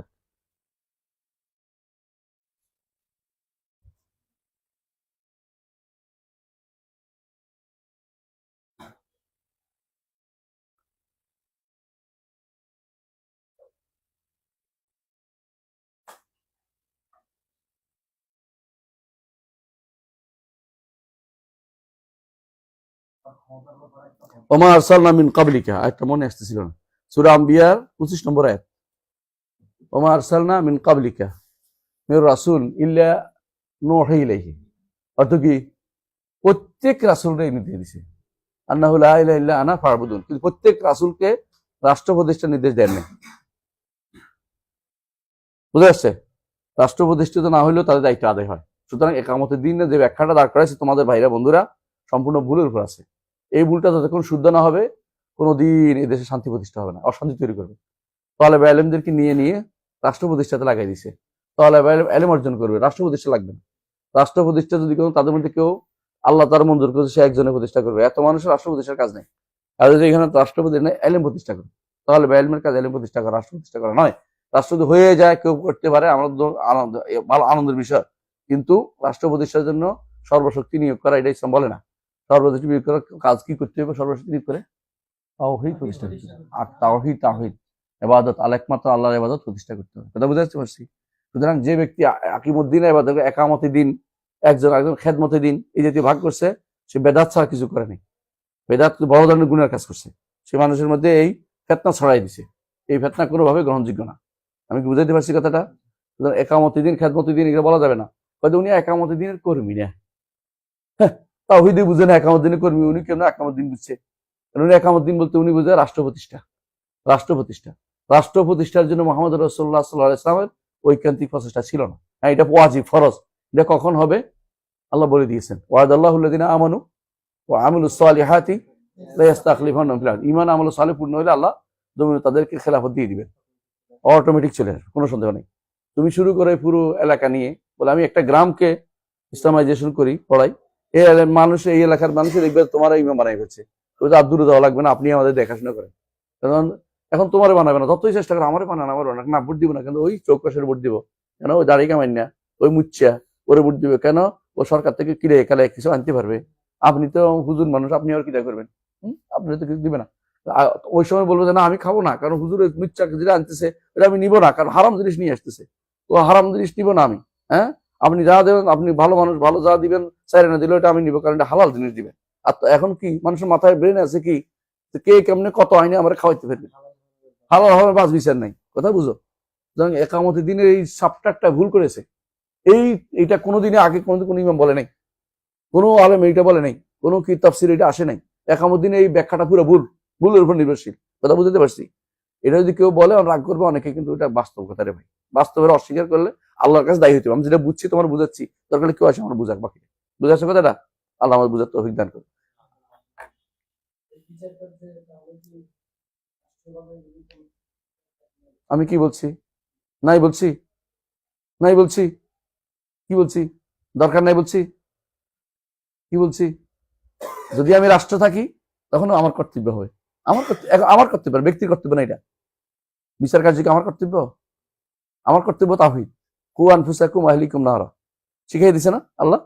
ওমা আরসালনা মিন ক্বাবলিকা, আয়াতটা মনে আসতেছিল না, সূরা আম্বিয়ার 25 নম্বর আয়াত। ওমা আরসালনা মিন ক্বাবলিকা মির রাসূল ইল্লা নূহি ইলাইহি। অর্থ কি? প্রত্যেক রাসূলকে নির্দেশ দিয়েছে আন্নাহু লা ইলাহা ইল্লা আনা ফাবুদুন, কিন্তু প্রত্যেক রাসূলকে রাষ্ট্র প্রতিষ্ঠার নির্দেশ দেন না। বুঝা যাচ্ছে? রাষ্ট্র প্রতিষ্ঠিত না হইলেও তাদের দায়িত্ব আদায় হয়। সুতরাং একামতের দিনে যে ব্যাখ্যাটা দাঁড় করাইছে তোমাদের ভাইরা বন্ধুরা, সম্পূর্ণ ভুলের উপর আছে। এই ভুলটা যতক্ষণ শুদ্ধ না হবে, কোনোদিন এই দেশে শান্তি প্রতিষ্ঠা হবে না, অশান্তি তৈরি করবে। তাহলে আলেমদেরকে নিয়ে রাষ্ট্র প্রতিষ্ঠাতে লাগাই দিছে, তাহলে আলেম অর্জন করবে, রাষ্ট্র প্রতিষ্ঠা লাগবে না। রাষ্ট্র প্রতিষ্ঠা যদি কোনো তাদের মধ্যে কেউ আল্লাহ তার মঞ্জুর করেছে, সে একজনের প্রতিষ্ঠা করবে। এত মানুষের রাষ্ট্র প্রতিষ্ঠার কাজ নেই। আর যদি এখানে রাষ্ট্রপতি নেই, আলেম প্রতিষ্ঠা করবে, তাহলে আলেমের কাজ আলেম প্রতিষ্ঠা করা, রাষ্ট্র প্রতিষ্ঠা করা নয়। রাষ্ট্র যদি হয়ে যায় কেউ করতে পারে, আমার ভালো আনন্দের বিষয়, কিন্তু রাষ্ট্র প্রতিষ্ঠার জন্য সর্বশক্তি নিয়োগ করা এটা ইসলাম বলে না। সর্বশক্তি নিয়োগ করার কাজ কি করতে হবে? সর্বশক্তি নিয়োগ করে তাওহীদ প্রতিষ্ঠা করতে হবে। আর তাওহীদ ইবাদত, একমাত্র আল্লাহর ইবাদত প্রতিষ্ঠা করতে হবে। কথা বুঝতে পারছি? সুতরাং যে ব্যক্তি আকিমুদ্দিনের ইবাদত, একামতে দিন, একজন খেদমতে দিন, এই জাতীয় ভাগ করছে, সে বেদাত ছাড়া কিছু করেনি। বেদাত বড় ধরনের গুণের কাজ করছে। সে মানুষের মধ্যে এই ফেতনা ছড়াই দিছে। এই ফেতনা কোনোভাবে গ্রহণযোগ্য না। আমি কি বুঝাইতে পারছি কথাটা? একামতে দিন, খেদমতে দিন এগুলো বলা যাবে না। হয়তো উনি একামতে দিনের কর্মী না, তাওহীদ বুঝে না, একামত দিনের কর্মী। উনি কেন একামত দিন বুঝছে? উনি একামত দিন বলতে উনি বুঝে রাষ্ট্র প্রতিষ্ঠা। রাষ্ট্র প্রতিষ্ঠার জন্য মুহাম্মদ রাসূলুল্লাহ সাল্লাল্লাহু আলাইহি ওয়াসাল্লামের ঐকান্তিক প্রচেষ্টা ছিল না। হ্যাঁ, এটা ওয়াজিব, ফরজ। এটা কখন হবে? আল্লাহ বলে দিয়েছেন, ওয়াদাল্লাহুল্লাযিনা আমানু ওয়া আমিলুস সালিহাতি লা ইস্তাখলিফান্নাহুম ফিল আরদ। ঈমান আমল সালেহ পূর্ণ হলে আল্লাহ জমিনে তাদেরকে খেলাফত দিয়ে দিবেন। অটোমেটিক চলে আসবে, কোনো সন্দেহ নেই। তুমি শুরু করে পুরো এলাকা নিয়ে বলে আমি একটা গ্রামকে ইসলামাইজেশন করি, পড়াই, এই মানুষ, এই এলাকার মানুষের দেখবে তোমার ইমাম বানাই ফেলছে, ওই তো আর দূরে দেওয়া লাগবে না, আপনি আমাদের দেখাশোনা করেন। কারণ এখন তোমারে বানাবে না, যতই চেষ্টা করে আমারে বানান, আমার বানান না, ভোট দিব না। কিন্তু ওই চৌকশের ভোট দিব কেন? ওই দাড়ি কামাই না, ওই মুচ্ছা ওরে ভোট দিবে কেন? ও সরকার থেকে কিনে একালে কিছু আনতে পারবে। আপনি তো হুজুর মানুষ, আপনি আর কিটা করবেন? আপনি তো কিছু দিবে না। ওই সময় বলবো যে না আমি খাবো না, কারণ হুজুরের মুচ্ছা যেটা আনতেছে এটা আমি নিবো না, কারণ হারাম জিনিস নিয়ে আসতেছে, তো হারাম জিনিস নিবো না আমি। হ্যাঁ, আপনি যা দেবেন, আপনি ভালো মানুষ, ভালো যা দিবেন, চাইরে না দিলে এটা আমি নিবো, কারণ এটা হালাল জিনিস দিবেন। আর এখন কি মানুষের মাথায় ব্রেন আছে কি কে কেমনে কত আইনে আমরা খাওয়াইতে পারবে? হালাল হবে, বাস বিচার নাই। কথা বুঝো? একামতের দিনের এই সাবটারটা ভুল করেছে। এইটা কোনোদিনে আগে কোনো ইমাম বলে নাই, কোনো আলেম এইটা বলে নাই, কোনো কি তাফসির এটা আসে নাই। একামত দিনে এই ব্যাখ্যাটা পুরো ভুলের উপর নির্ভরশীল। কথা বুঝতে পারছি? এটা যদি কেউ বলে রাগ করবে অনেকে, কিন্তু এটা বাস্তব কথা রে ভাই। বাস্তবের অস্বীকার করলে আল্লাহর কাছে দায়ী হতে হবে। আমি যেটা বুঝছি তোমার বুঝাচ্ছি, দরকার কেউ আসে আমার বুঝাক, বাকি বুঝাচ্ছে কথাটা। আল্লাহ আমার বুঝার তৌফিক দান করুন। আমি কি বলছি? নাই বলছি, নাই বলছি, কি বলছি? দরকার নাই বলছি, কি বলছি? যদি আমি রাষ্ট্র থাকি তখন আমার কর্তব্য হবে, আমার কর্তব্য, ব্যক্তির কর্তব্য না এটা। বিচার কার্য কি আমার কর্তব্য? আমার কর্তব্য তাওহীদ, কু আনফুসাকুম ওয়া আহলিকুম নারা, শিখিয়ে দিছে না আল্লাহ?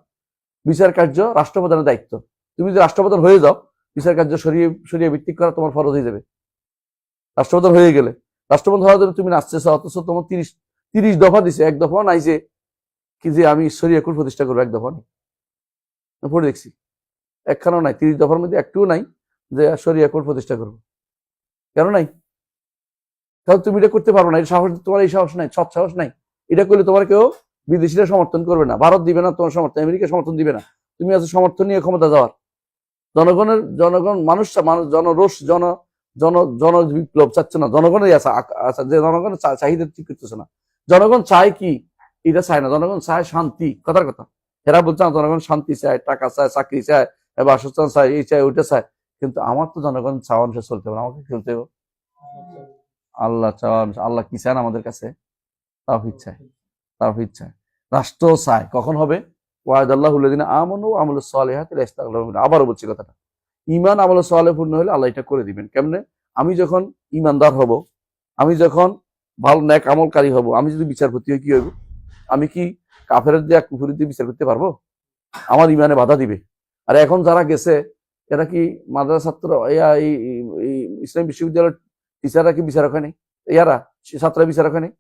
বিচার কার্য রাষ্ট্রপ্রধানের দায়িত্ব। তুমি যদি রাষ্ট্রপ্রধান হয়ে যাও, বিচার কার্য সরিয়ে ভিত্তিক করা তোমার ফরজ হয়ে যাবে। রাষ্ট্রপ্রধান হয়ে গেলে, রাষ্ট্রপ্রধান হওয়ার জন্য তুমি নাচতেছ, অথচ তোমার 30 দফা দিছে, এক দফা নাই যে যে আমি শরিয়া কোর্ট প্রতিষ্ঠা করবো, এক দফা নেই। পড়ে দেখছি একখানাও নাই, 30 দফার মধ্যে একটুও নাই যে শরিয়া কোর্ট প্রতিষ্ঠা করবো। কেন নাই? তাহলে তুমি এটা করতে পারো না, এই সাহস, তোমার এই সাহস নাই, সৎ সাহস নাই। এটা করলে তোমার কেউ, বিদেশিরা সমর্থন করবে না, ভারত দিবে না তোমার সমর্থন, আমেরিকা সমর্থন দিবে না। তুমি আছো সমর্থন নিয়ে ক্ষমতা যাওয়ার। জনগণ মানুষ জনরোষ, জন বিপ্লব চাচ্ছে না, জনগণের আছে যে জনগণের চাহিদা ঠিক করতেছে না। জনগণ চায় কি? এটা চায় না, জনগণ চায় শান্তি। কথার কথা এরা বলছে না, জনগণ শান্তি চায়, টাকা চায়, চাকরি চায়, বাসস্থান চায়, এই চায়, ওইটা চায়। কিন্তু আমার তো জনগণ চাওয়া অনুসারে চলতে হবে, আমাকে চলতে হবে। আল্লাহ চাওয়া, আল্লাহ কি চান আমাদের কাছে? তাওহীদ চায়, তাওহীদ চায়। রাষ্ট্র চায় কখন হবে? ওয়াদাল্লাহুল্লাযিনা আমানু ওয়া আমিলুস সালিহাতি লা ইস্তাগফিরুন। আবারও বলছি কথাটা, ঈমান আমল সালেহ পূর্ণ হলে আল্লাহ এটা করে দিবেন। কেমনে? আমি যখন ঈমানদার হব, আমি যখন ভালো নেক আমলকারী হব, আমি যদি বিচারপতি হই, কি হইব? আমি কি কাফেরের দিয়ে কুফরি দিয়ে বিচার করতে পারবো? আমার ঈমানে বাধা দিবে। আর এখন যারা গেছে এরা কি মাদ্রাসা ছাত্র, এই ইসলামী বিশ্ববিদ্যালয়ের টিচাররা কি বিচারক হয় নাই? ইয়ারা ছাত্ররা বিচারক হয় নাই?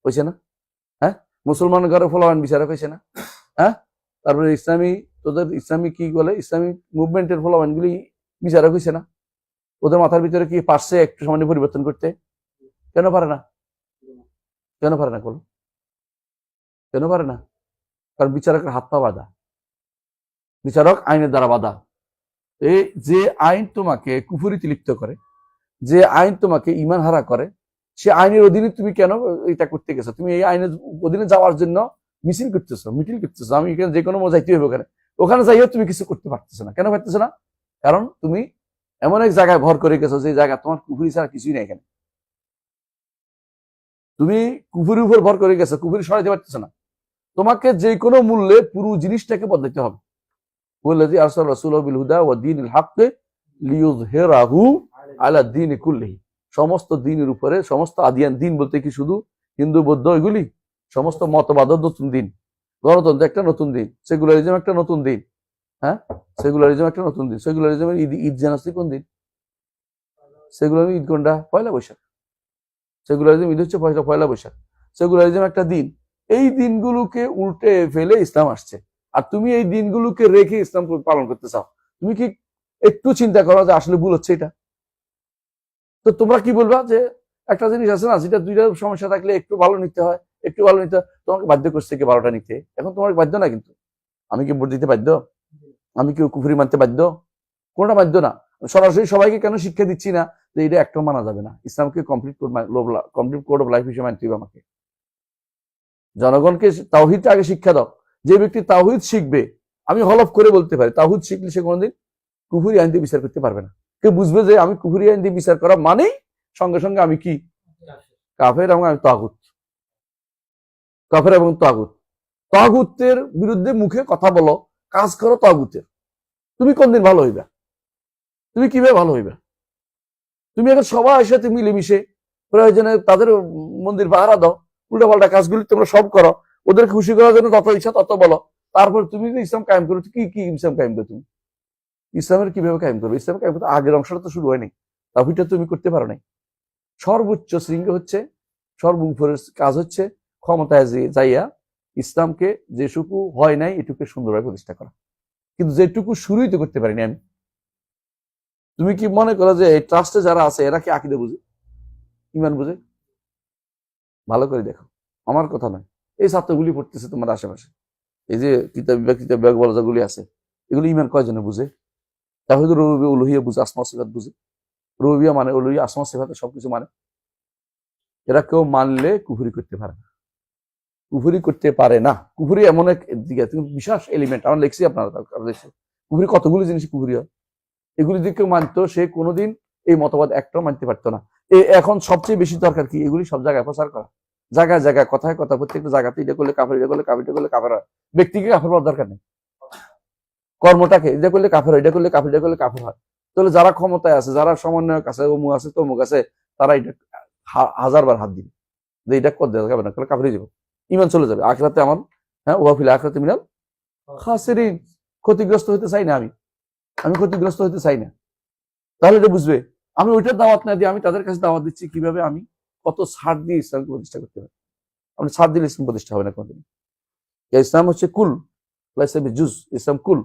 হয়েছে না? হ্যাঁ, মুসলমান ঘরে ফলাওয়ান বিচারক হয়েছে না? হ্যাঁ, তারপরে তোদের ইসলামী কি বলে, ইসলামিক মুভমেন্টের ফলাওয়ান গুলি বিচারক হয়েছে না? ওদের মাথার ভিতরে কি পারছে একটু সামান্য পরিবর্তন করতে? কেন পারে না? কেন পারে না? বলো, কেন পারে না? কারণ বিচারকের হাত পা বাঁধা, বিচারক আইনের দ্বারা বাঁধা। এই যে আইন তোমাকে কুফরিতে লিপ্ত করে, যে আইন তোমাকে ঈমান হারা করে, সে আইনের অধীনে তুমি কেন এটা করতে গেছো? তুমি এই আইনের অধীনে যাওয়ার জন্য মিছিল করতেছো, মিটিং করতেছো। আমি এখানে যে কোনো যাইতে হবে, ওখানে যাইও তুমি কিছু করতে পারতেছো না। কেন পারতেছো না? কারণ তুমি এমন এক জায়গায় ভর করে গেছো যে জায়গা তোমার কুফরি ছাড়া কিছুই নাই। এখানে তুমি কুফরির উপর ভর করে গেছো, কুফরি সরাইতে পারতেছো না। তোমাকে যে কোনো মূল্যে পুরো জিনিসটাকে বদলাতে হবে। ওয়াল্লাযী আরসালা রাসূলাহু বিল হুদা ওয়া দীনিল হাক্কি লিইয়ুযহিরাহু আলা দীনি কুল্লিহি। সমস্ত দিনের উপরে, সমস্ত আদিয়ান দিন বলতে কি শুধু হিন্দু বৌদ্ধ এগুলি, সমস্ত মতবাদের নতুন দিন, গণতন্ত্র একটা নতুন দিন, সেকুলারিজম একটা নতুন দিন, হ্যাঁ সেকুলারিজম একটা নতুন দিন। সেকুলারিজমের ঈদ জানাচ্ছি কোন দিন? সেকুলারিজম ঈদ কোনটা? পয়লা বৈশাখ। সেকুলারিজম ঈদ হচ্ছে পয়লা বৈশাখ। সেকুলারিজম একটা দিন। এই দিনগুলোকে উল্টে ফেলে ইসলাম আসছে, আর তুমি এই দিনগুলোকে রেখে ইসলাম পালন করতে চাও। তুমি কি একটু চিন্তা করো যে আসলে ভুল হচ্ছে এটা? তো তোমরা কি বলবা যে একটা জিনিস আছে না, যেটা দুইটা সমস্যা থাকলে একটু ভালো নিতে হয়, একটু ভালো নিতে হয়, তোমাকে বাধ্য করছে কি 12টা নিতে। এখন তোমার বাধ্য না, কিন্তু আমি কি ভোট দিতে বাধ্য? আমি কি কুফরি মানতে বাধ্য? কোনটা বাধ্য না। সরাসরি সবাইকে কেন শিক্ষা দিচ্ছি না যে এটা একটাও মানা যাবে না? ইসলামকে কমপ্লিট কোড অফ লাইফ হিসেবে মানতে হবে আমাকে। জনগণকে তাওহীদটা আগে শিক্ষা দাও। যে ব্যক্তি তাওহীদ শিখবে, আমি হলফ করে বলতে পারি, তাওহীদ শিখলে সে কোনোদিন কুফরি আইন দিয়ে বিচার করতে পারবে না। কেউ বুঝবে যে আমি কুফরি আইন দিয়ে বিচার করা মানেই সঙ্গে সঙ্গে আমি কি কাফের এবং আমি তাগুত। কাফের এবং তাগুত। তাগুতের বিরুদ্ধে মুখে কথা বলো, কাজ করো তাগুতের, তুমি কোনদিন ভালো হইবা? তুমি কিভাবে ভালো হইবা? তুমি এখন সবার সাথে মিলেমিশে প্রয়োজনে তাদের মন্দির পাহারা দাও, উল্টা পাল্টা কাজগুলি তোমরা সব করো, ওদের খুশি করার জন্য যত ইচ্ছা তত বলো। তারপর তুমি যে ইসলাম কায়েম করো, কি কি ইসলাম কায়েম করো? তুমি ইসলামের কিভাবে কায়েম করো? ইসলাম কায়েম করতে আগের অংশটা তো শুরু হয়নি, তাওহীদটা তুমি করতে পারো নাই। সর্বোচ্চ শৃঙ্গ হচ্ছে, সর্ব উপরের কাজ হচ্ছে ক্ষমতায় যাইয়া ইসলামকে যেটুকু হয় নাই এটুকু সুন্দরভাবে প্রতিষ্ঠা করা। কিন্তু যেটুকু শুরুই তো করতে পারিনি আমি। তুমি কি মনে করো যে এই ট্রাস্টে যারা আছে এরা কি আকীদা বুঝে, ইমান বুঝে? ভালো করে দেখো, আমার কথা নয়। এই ছাত্রগুলি পড়তেছে তোমার আশেপাশে, এই যে কিতাব বলাগুলি আছে, এগুলো ইমান কয়জনে বুঝে? তাহলে রুবুবিয়্যা উলুহিয়্যা বুঝে, আসমা সিফাত বুঝে। রুবুবিয়্যা মানে উলুহিয়্যা, আসমা সিফাত সবকিছু মানে। এরা কেউ মানলে কুফরি করতে পারে না, কুফরি করতে পারে না। কুফরি এমন এক দিকে বিশেষ এলিমেন্ট, আমরা লিখছি আপনারা দেখছি কুফরি কতগুলি জিনিস কুফরি হয়। এগুলি যদি কেউ মানতো সে কোনোদিন এই মতবাদ একটাও মানতে পারতো না। এখন সবচেয়ে বেশি দরকার কি? এগুলি সব জায়গায় প্রচার করা, জায়গায় জায়গায়, কথায় কথা, প্রত্যেকটা জায়গাতে এটা করলে কাফের, এটা করলে কাফের, এটা করলে কাফের হয়। ব্যক্তিকে কাফের হওয়ার দরকার নেই, কর্মটাকে এটা করলে কাফের হয়, এটা করলে কাফের, এটা করলে কাফের হয়। তাহলে যারা ক্ষমতায় আছে, যারা সমন্বয়ক আছে, অমুক আছে তমুক আছে, তারা এটা হাজারবার হাত দিবে যে এটা কর দেওয়া যাবে না, তাহলে কাফের হয়ে যাবে, ইমান চলে যাবে। আখিরাতে আমার, হ্যাঁ, ওয়াফিল আখিরাতি মিনাল খাসিরিন। ক্ষতিগ্রস্ত হতে চাই না আমি ক্ষতিগ্রস্ত হতে চাই না। তাহলে এটা বুঝবে আমি ওইটার দাওয়াত না দিয়ে আমি তাদের কাছে দাওয়াত দিচ্ছি কিভাবে আমি কত ছাড় দিয়ে ইসলামকে প্রতিষ্ঠা করতে পারি। আপনি ছাড় দিলে ইসলাম প্রতিষ্ঠা হবে না কোনদিন। ইসলাম হচ্ছে কুল, জুজ। ইসলাম কুল,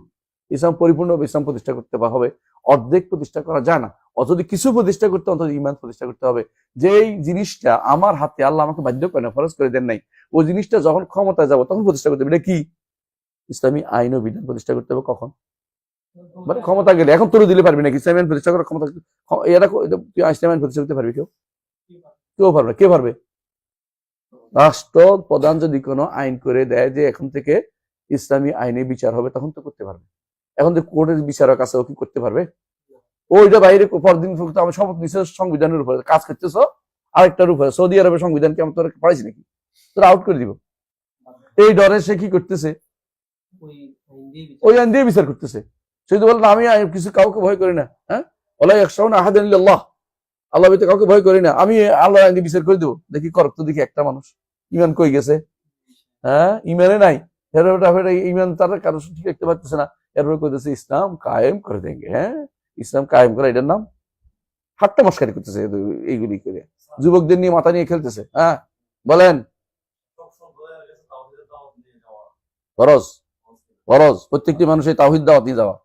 ইসলাম পরিপূর্ণভাবে ইসলাম প্রতিষ্ঠা করতে হবে। অর্ধেক প্রতিষ্ঠা করা যায় না। যদি কিছু প্রতিষ্ঠা করতে অন্তত ইমান প্রতিষ্ঠা করতে হবে। যে এই জিনিসটা আমার হাতে, আল্লাহ আমাকে বাধ্য করে না, ফরজ করে দেন নাই, ওই জিনিসটা যখন ক্ষমতায় যাবো তখন প্রতিষ্ঠা করতে হবে। এটা কি? ইসলামী আইন ও বিধান প্রতিষ্ঠা করতে হবে। কখন? মানে ক্ষমতা গেলে। এখন তুলে দিলে পারবি নাকি ইসলামী আইন প্রতিষ্ঠা করার ক্ষমতা? এরা ইসলামী আইন প্রতিষ্ঠা করতে পারবি? কেউ পারবে? কে পারবে? রাষ্ট্র প্রধান যদি কোনো আইন করে দেয় যে এখন থেকে ইসলামী আইনে বিচার হবে, তখন তো করতে পারবে। এখন যে কোর্টের বিচারক আছে, ও কি করতে পারবে? ওইটা বাইরে পরদিন আমি শপথ নিচ্ছে সংবিধানের উপরে কাজ করতেছ, আরেকটার উপরে। সৌদি আরবের সংবিধান কি আমি তোর পড়াইছি নাকি? তোরা আউট করে দিব। এই ডরে সে কি করতেছে? ওই আইন দিয়ে বিচার করতেছে। সে তো বলেন আমি কিছু কাউকে ভয় করি না, হ্যাঁ, ওয়ালা ইয়াখশাউনা আহাদান ইল্লাল্লাহ, আল্লাহ ব্যতীত কাউকে ভয় করি না, আমি আল্লাহ আইন দিয়ে বিচার করে দেবো। দেখি করক তো দেখি একটা মানুষ ইমান কই গেছে? হ্যাঁ, ইমানে নাই। ইমান তারা কারো ঠিক দেখতে পারতেছে না, এরপরে কইতেছে ইসলাম কায়েম করে দেঙ্গে। হ্যাঁ, ইসলাম কায়েম করা এটার নাম? ঠাট্টা মস্কারি করতেছে এইগুলি করে, যুবকদের নিয়ে মাথা নিয়ে খেলতেছে। হ্যাঁ বলেন। ফরজ, ফরজ প্রত্যেকটি মানুষের তাওহীদ দাওয়াত দিয়ে যাওয়া।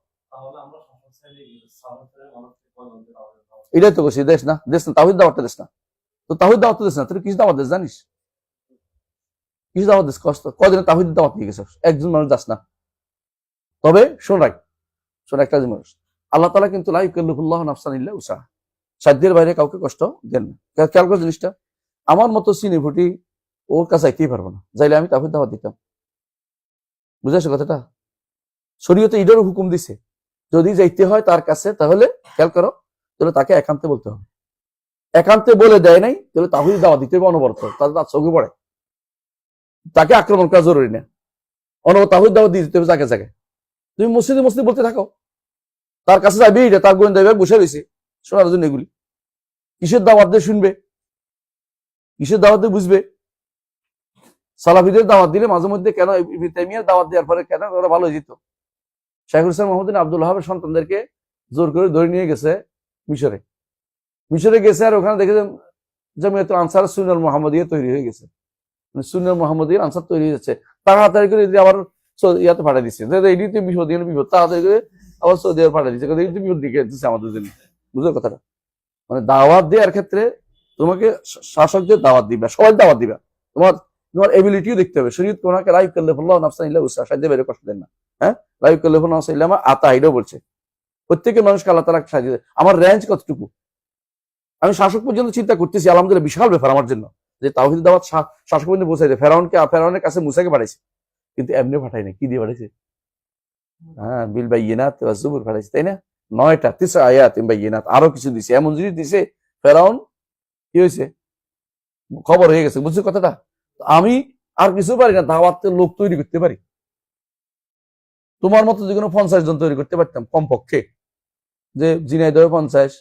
এটাই তো করছি। দেশ না, দেশ না, তাওহীদ দাওয়াতটা দেশ না। তো তাওহীদ দাওয়াত দেশ না, তুই কিছু দাওয়াত দেশ জানিস? কিছু দাওয়াত দেশ কষ্ট কদিনে তাওহীদ দাওয়াত নিয়ে গেছে একজন মানুষ দাস না। তবে শোন একটা জিনিস, আল্লাহ তাআলা কিন্তু লা ইউকাল্লিফুল্লাহু নাফসান ইল্লা উসআহা, সাধ্যের বাইরে কাউকে কষ্ট দেন না। খেয়াল করে জিনিসটা। আমার মতো চিনি ফুটি ওর কাছে আইতেই পারবো না, যাইলে আমি তাওহীদ দাওয়াত দিতাম। বুঝাইছো কথাটা? শরীয়তে ঈদের হুকুম দিছে, যদি যাইতে হয় তার কাছে, তাহলে খেয়াল করো, তাহলে তাকে একান্তে বলতে হবে। একান্তে বলে দেয় নাই, তাহলে তাওহীদ দাওয়াত দিতে হবে অনবরত, তাহলে তার চোখে পড়ে। তাকে আক্রমণ করা জরুরি না, অনবরত তাওহীদ দাওয়াত দিয়ে দিতে হবে জায়গায় জায়গায়। তুমি মসজিদে বলতে থাকো, তার কাছে যাবি, এটা তার গোয়েন্দা বিভাগ বসে রয়েছে শোনার জন্য এগুলি। কিসের দাওয়াত দিয়ে শুনবে, কিসের দাওয়াত দিয়ে বুঝবে? সালাফিদের দাওয়াত দিলে মাঝে মধ্যে কেন ইবনে তাইমিয়ার দাওয়াত দেওয়ার পরে কেন ওরা ভালো হয়ে যেত? শাইখুল ইসলাম মোহাম্মদ বিন আব্দুল ওয়াহাবের সন্তানদেরকে জোর করে ধরে নিয়ে গেছে মিশরে। মিশরে গেছে আর ওখানে দেখে জামিয়াতুল আনসার সুন্নাহ মুহাম্মাদিয়া তৈরি হয়ে গেছে, সুন্নাহ মুহাম্মাদিয়ার আনসার তৈরি হয়ে যাচ্ছে। তাড়াতাড়ি করে আবার ইয়াতে পাঠিয়ে দিচ্ছে, এইটিতে বিপদ বিপদ, তাড়াতাড়ি করে আবার সৌদি আরব পাঠিয়ে দিচ্ছে, এইটি বিপদ দিকে দিচ্ছে আমাদের জন্য। বুঝলো কথাটা? মানে দাওয়াত দেওয়ার ক্ষেত্রে তোমাকে শাসকদের দাওয়াত দিবা, সবাই দাওয়াত দিবা, তোমার তোমার এবিলিটিও দেখতে হবে। শরীয়ত তোমাকে লা ইউকাল্লিফুল্লাহু নাফসান ইল্লা উসআহা, সাহায্য বের কষ্ট দেন না। হ্যাঁ, লা ইউকাল্লিফুল্লাহু নাফসান ইল্লা মা আতা, এটাও বলছে। প্রত্যেকের মানুষকে আল্লাহ তাআলা সাহায্য দেয়। আমার রেঞ্জ কতটুকু, আমি শাসক পর্যন্ত চিন্তা করতেছি, আলহামদুলিল্লাহ বিশাল ব্যাপার আমার জন্য যে তাওহীদ দাওয়াত শাসক পর্যন্ত পৌঁছাইছে। ফেরাউনের কাছে মুসাকে পাঠাইছে, কিন্তু এমনি পাঠাই না, কি দিয়ে পাঠাইছে? হ্যাঁ, বিল বাইয়িনাত ওয়াজ জুবুর পাঠাইছে, তাই না? 9টা 9 আয়াত বাইয়িনাত, আরো কিছু দিছে, এমন জিনিস দিছে ফেরাউন কি হয়েছে, খবর হয়ে গেছে। বুঝছো কথাটা? আমি আর কিছু পারি না, দাওয়াতের লোক তৈরি করতে পারি। তোমার মতো যে কোনো 50 জন তৈরি করতে পারতাম কমপক্ষে, যে ঝিনাইদহে 50,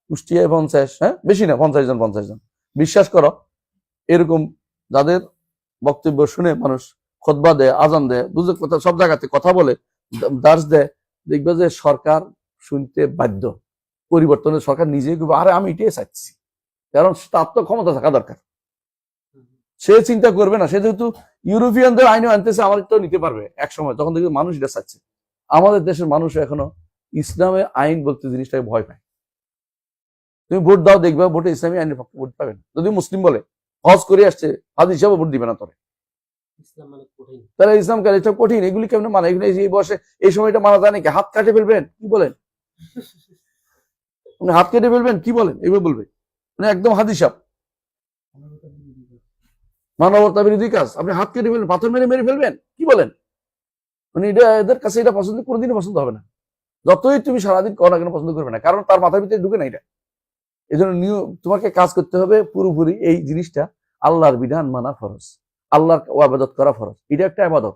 কুষ্টিয়ায় 50, হ্যাঁ বেশি না, 50 জন 50 জন। বিশ্বাস করো, এরকম যাদের বক্তব্য শুনে মানুষ খুতবা দেয়, আজান দেয়, বুঝে কথা, সব জায়গাতে কথা বলে, দার্স দেয়, দেখবে যে সরকার শুনতে বাধ্য। পরিবর্তনের সরকার নিজেই করবে, আরে আমি এটাই চাচ্ছি, কারণ তার তো ক্ষমতা থাকা দরকার। সে চিন্তা করবে না, সে যেহেতু ইউরোপিয়ানদের আইনে আনতেছে, আমার তো নিতে পারবে এক সময়, তখন দেখবে মানুষ এটা চাচ্ছে। আমাদের দেশের মানুষ এখনো ইসলামে আইন বলতে জিনিসটাকে ভয় পায়। তুমি ভোট দাও, দেখবে ভোটে ইসলামী আইনের পক্ষে ভোট পাবে না। যদি মুসলিম বলে হজ করে আসছে, হাজ হিসাবে ভোট দিবে না তোরে, তাহলে ইসলাম কেন এটা কঠিন, এগুলি কেমন মানে? এগুলি এই বয়সে এই সময়টা মানা যায় নাকি? হাত কাটে ফেলবেন, কি বলেন? হাত কেটে ফেলবেন, কি বলেন? এইভাবে বলবে, মানে একদম হাত হিসাব, মানবতা বিরোধী কাজ। আপনি হাত কেটে ফেলবেন, পাথর মেরে মেরে ফেলবেন, কি বলেন? মানে এটা এদের কাছে এটা পছন্দ, কোনোদিনই পছন্দ হবে না। যতই তুমি সারাদিন করো না কেন, পছন্দ করবে না, কারণ তার মাথার ভিতরে ঢুকে না এটা। এই জন্য তোমাকে কাজ করতে হবে পুরোপুরি এই জিনিসটা, আল্লাহর বিধান মানা ফরজ, আল্লাহর ইবাদত করা ফরজ। এটা একটা ইবাদত,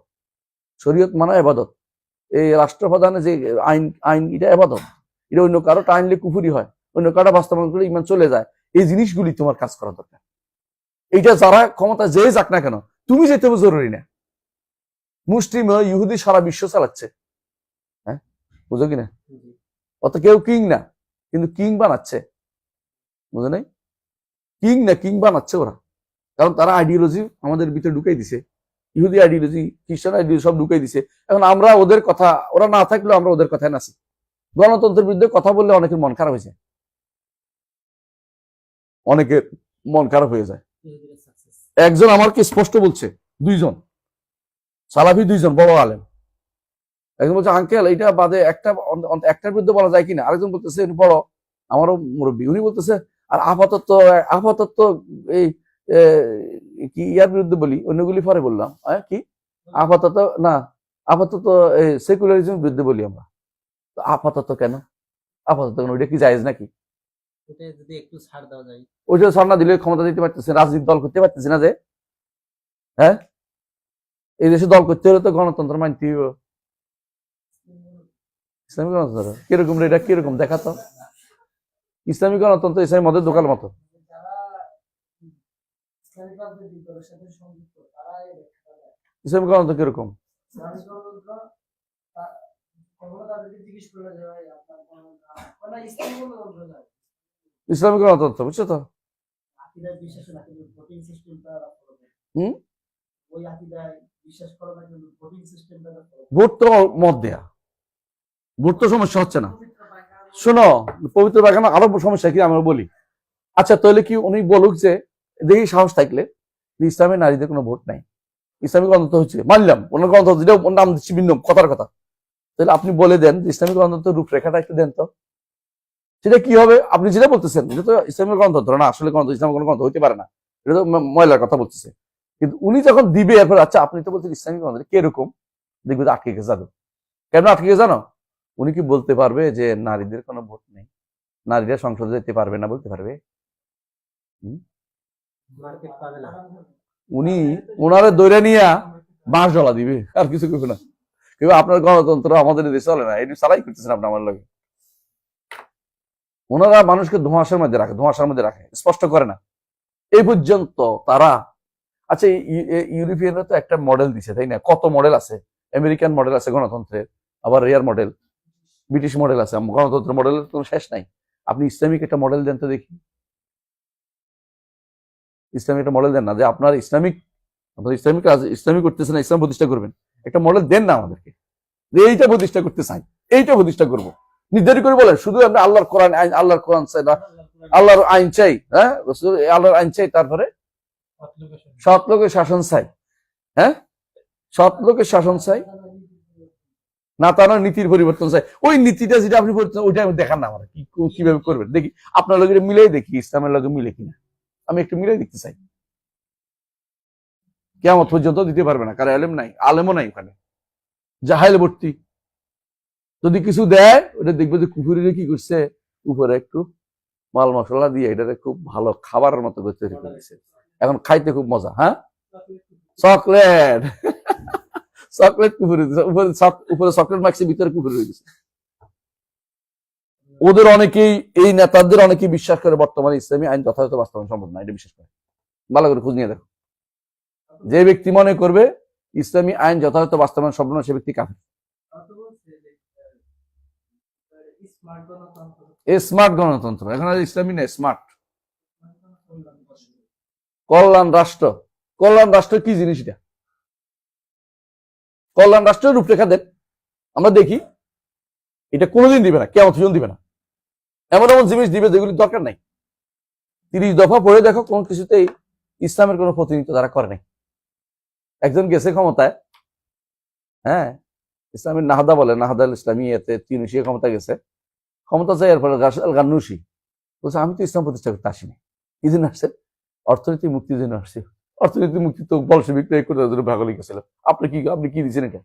শরীয়ত মানা ইবাদত। এই রাষ্ট্রপ্রধানের যে আইন এটা ইবাদত, এটা অন্য কারোটা আইনলে কুফরি হয়, অন্য কারোটা বাস্তবায়ন করে ইমান চলে যায়। এই জিনিসগুলি তোমার কাজ করা দরকার। এইটা যারা ক্ষমতা যে যাক না কেন, তুমি যেতে হবে জরুরি না। মুসলিম ইহুদি সারা বিশ্ব চালাচ্ছে, হ্যাঁ বুঝো কিনা? অত কেউ কিং না, কিন্তু কিং বানাচ্ছে, বুঝো নাই? কিং না, কিং বানাচ্ছে ওরা, কারণ তারা আইডিওলজি আমাদের ভিতরে ঢুকাই দিছে, ইহুদি আইডিওলজি, খ্রিস্টান আইডিওলজি সব ঢুকাই দিছে। এখন আমরা ওদের কথা, ওরা না থাকলেও আমরা ওদের কথায় নাচি। গণতন্ত্রের বিরুদ্ধে কথা বললে অনেকের মন খারাপ হয়েছে, অনেকের মন খারাপ হয়ে যায়। একজন আমাকে স্পষ্ট বলছে, 2 জন সালাফি, 2 জন বড় আলেম, একজন বলছে আঙ্কেল এইটা বাদে একটার বিরুদ্ধে বলা যায় কিনা? আরেকজন বলতেছে বড়, আমারও মুরব্বী, উনি বলতেছে আর আপাতত এই কি ইয়ার বিরুদ্ধে বলি, অন্যগুলি পরে বললাম, কি আপাতত না, আপাতত সেকুলারিজমের বিরুদ্ধে বলি আমরা। আপাতত কেন? ওইটা কি জায়েজ নাকি? ওইটা ছাড় না দিলে ক্ষমতা দিতে পারতেছে, রাজনীতি দল করতে পারতেছে না যে, হ্যাঁ এই দেশে দল করতে হলে তো গণতন্ত্র মানতে হইব। ইসলামিক গণতন্ত্র কিরকম? এটা কিরকম দেখা তো? ইসলামিক গণতন্ত্র ইসলামী মদের দোকান মতো। ইসলামিক গণতন্ত্র কিরকম? ইসলামিক গণতন্ত্র বুঝছো তো? ভোট তো মত দেয়া, ভোট তো সমস্যা হচ্ছে না। শোনো, পবিত্র বাগানে আরো সমস্যা কি আমরা বলি। আচ্ছা তাহলে কি উনি বলুক যে দেখি সাহস থাকলে ইসলামের নারীদের কোনো ভোট নাই, ইসলামিক গণতন্ত্র হচ্ছে, মানলাম ওনার গণতন্ত্র, যেটা নাম দিচ্ছি ভিন্ন কথার কথা, তাহলে আপনি বলে দেন ইসলামিক গণতন্ত্রের রূপরেখাটা একটু দেন তো, সেটা কি হবে? আপনি যেটা বলতেছেন এটা তো ইসলামিক গণতন্ত্র না, আসলে ইসলামিক কোনো গণতন্ত্র হইতে পারে না, এটা তো ময়লার কথা বলতেছে। কিন্তু উনি যখন দিবে এরপর, আচ্ছা আপনি তো বলছেন ইসলামিক গণতন্ত্র কিরকম, দেখবে যে আটকে গেছে। কেন আটকে গেছে জানো? উনি কি বলতে পারবে যে নারীদের কোনো ভোট নেই, নারীরা সংসদে যেতে পারবে না, বলতে পারবে? উনি ওনারে দৈরা নিয়া বাঁশ জ্বলা দিবে, আর কিছু করবে না। কিন্তু আপনার গণতন্ত্র আমাদের দেশে চলে না, এটি চালাই করতেছেন আপনি আমার লগে। ওনারা মানুষকে ধোঁয়াশার মধ্যে রাখে, স্পষ্ট করে না এই পর্যন্ত তারা। আচ্ছা, ইউরোপিয়ানরা তো একটা মডেল দিছে, তাই না? কত মডেল আছে, আমেরিকান মডেল আছে গণতন্ত্রের, আবার রেয়ার মডেল, ব্রিটিশ মডেল আছে, গণতন্ত্রের মডেলের কোনো শেষ নাই। আপনি ইসলামিক একটা মডেল দেন তো দেখি, ইসলামিক একটা মডেল দেন না, যে আপনার ইসলামিক করতেছে না, ইসলাম প্রতিষ্ঠা করবেন, একটা মডেল দেন না আমাদেরকে, যে এইটা প্রতিষ্ঠা করতে চাই, এইটা প্রতিষ্ঠা করবো, নির্ধারিত করে বলেন। শুধু আমরা আল্লাহর কোরআন চাই না, আল্লাহর আইন চাই, হ্যাঁ আল্লাহর আইন চাই, তারপরে সৎ লোকের শাসন চাই, হ্যাঁ সৎ লোকের শাসন চাই, না তা নয় নীতির পরিবর্তন চাই। ওই নীতিটা যেটা আপনি বলছেন ওইটা আমি দেখান না আমার, কিভাবে করবেন দেখি, আপনার লগে মিলাই দেখি, ইসলামের লগে মিলে কিনা, আমি একটু মিলাই দেখতে চাই। কিয়ামত পর্যন্ত দিতে পারবে না, কারণ আলেমও নাই ওখানে, জাহেল ভর্তি। যদি কিছু দেয় ওটা দেখবে যে কুফুরিরে কি করছে, উপরে একটু মাল মশলা দিয়ে এটাকে খুব ভালো খাবারের মতো করে তৈরি করে দিচ্ছে, এখন খাইতে খুব মজা। হ্যাঁ, চকলেট চকলেট কুফুরি দিচ্ছে, উপরে চকলেট মাখছে, ভিতরে কুফুরি হয়ে দিচ্ছে। ওদের অনেকেই, এই নেতাদের অনেকেই বিশ্বাস করে বর্তমানে ইসলামী আইন যথাযথ বাস্তবায়ন সম্ভব না, এটা বিশ্বাস করে। ভালো করে খোঁজ নিয়ে দেখো, যে ব্যক্তি মনে করবে ইসলামী আইন যথাযথ বাস্তবায়ন সম্ভব না, সে ব্যক্তি কাফের। স্মার্ট গণতন্ত্র, এখন আর ইসলামী না, স্মার্ট কল্যাণ রাষ্ট্র কি জিনিস এটা? কল্যাণ রাষ্ট্রের রূপরেখা দেন, আমরা দেখি। এটা কোনোদিন দিবে না, কিয়ামত পর্যন্ত দিবে না। এমন এমন জিনিস দিবে যেগুলি দরকার নাই। 30 দফা পড়ে দেখো, কোন কিছুতেই ইসলামের কোন প্রতিনিধিত্ব তারা করে নাই। একজন গেছে ক্ষমতায়, হ্যাঁ ইসলামের নাহাদা বলে, নাহাদাল ইসলামী, এতে তিউনিসিয়া ক্ষমতা গেছে, ক্ষমতা চাই। এরপরে রাশিদ গান্নুসি বলছে, আমি তো ইসলাম প্রতিষ্ঠা করতে আসিনি, কি জন্য আসছে? অর্থনীতি মুক্তির জন্য আসছি। অর্থনীতি মুক্তি তো বলশেবিক ভাগলি গেছিল, আপনি কি দিচ্ছেন এটা?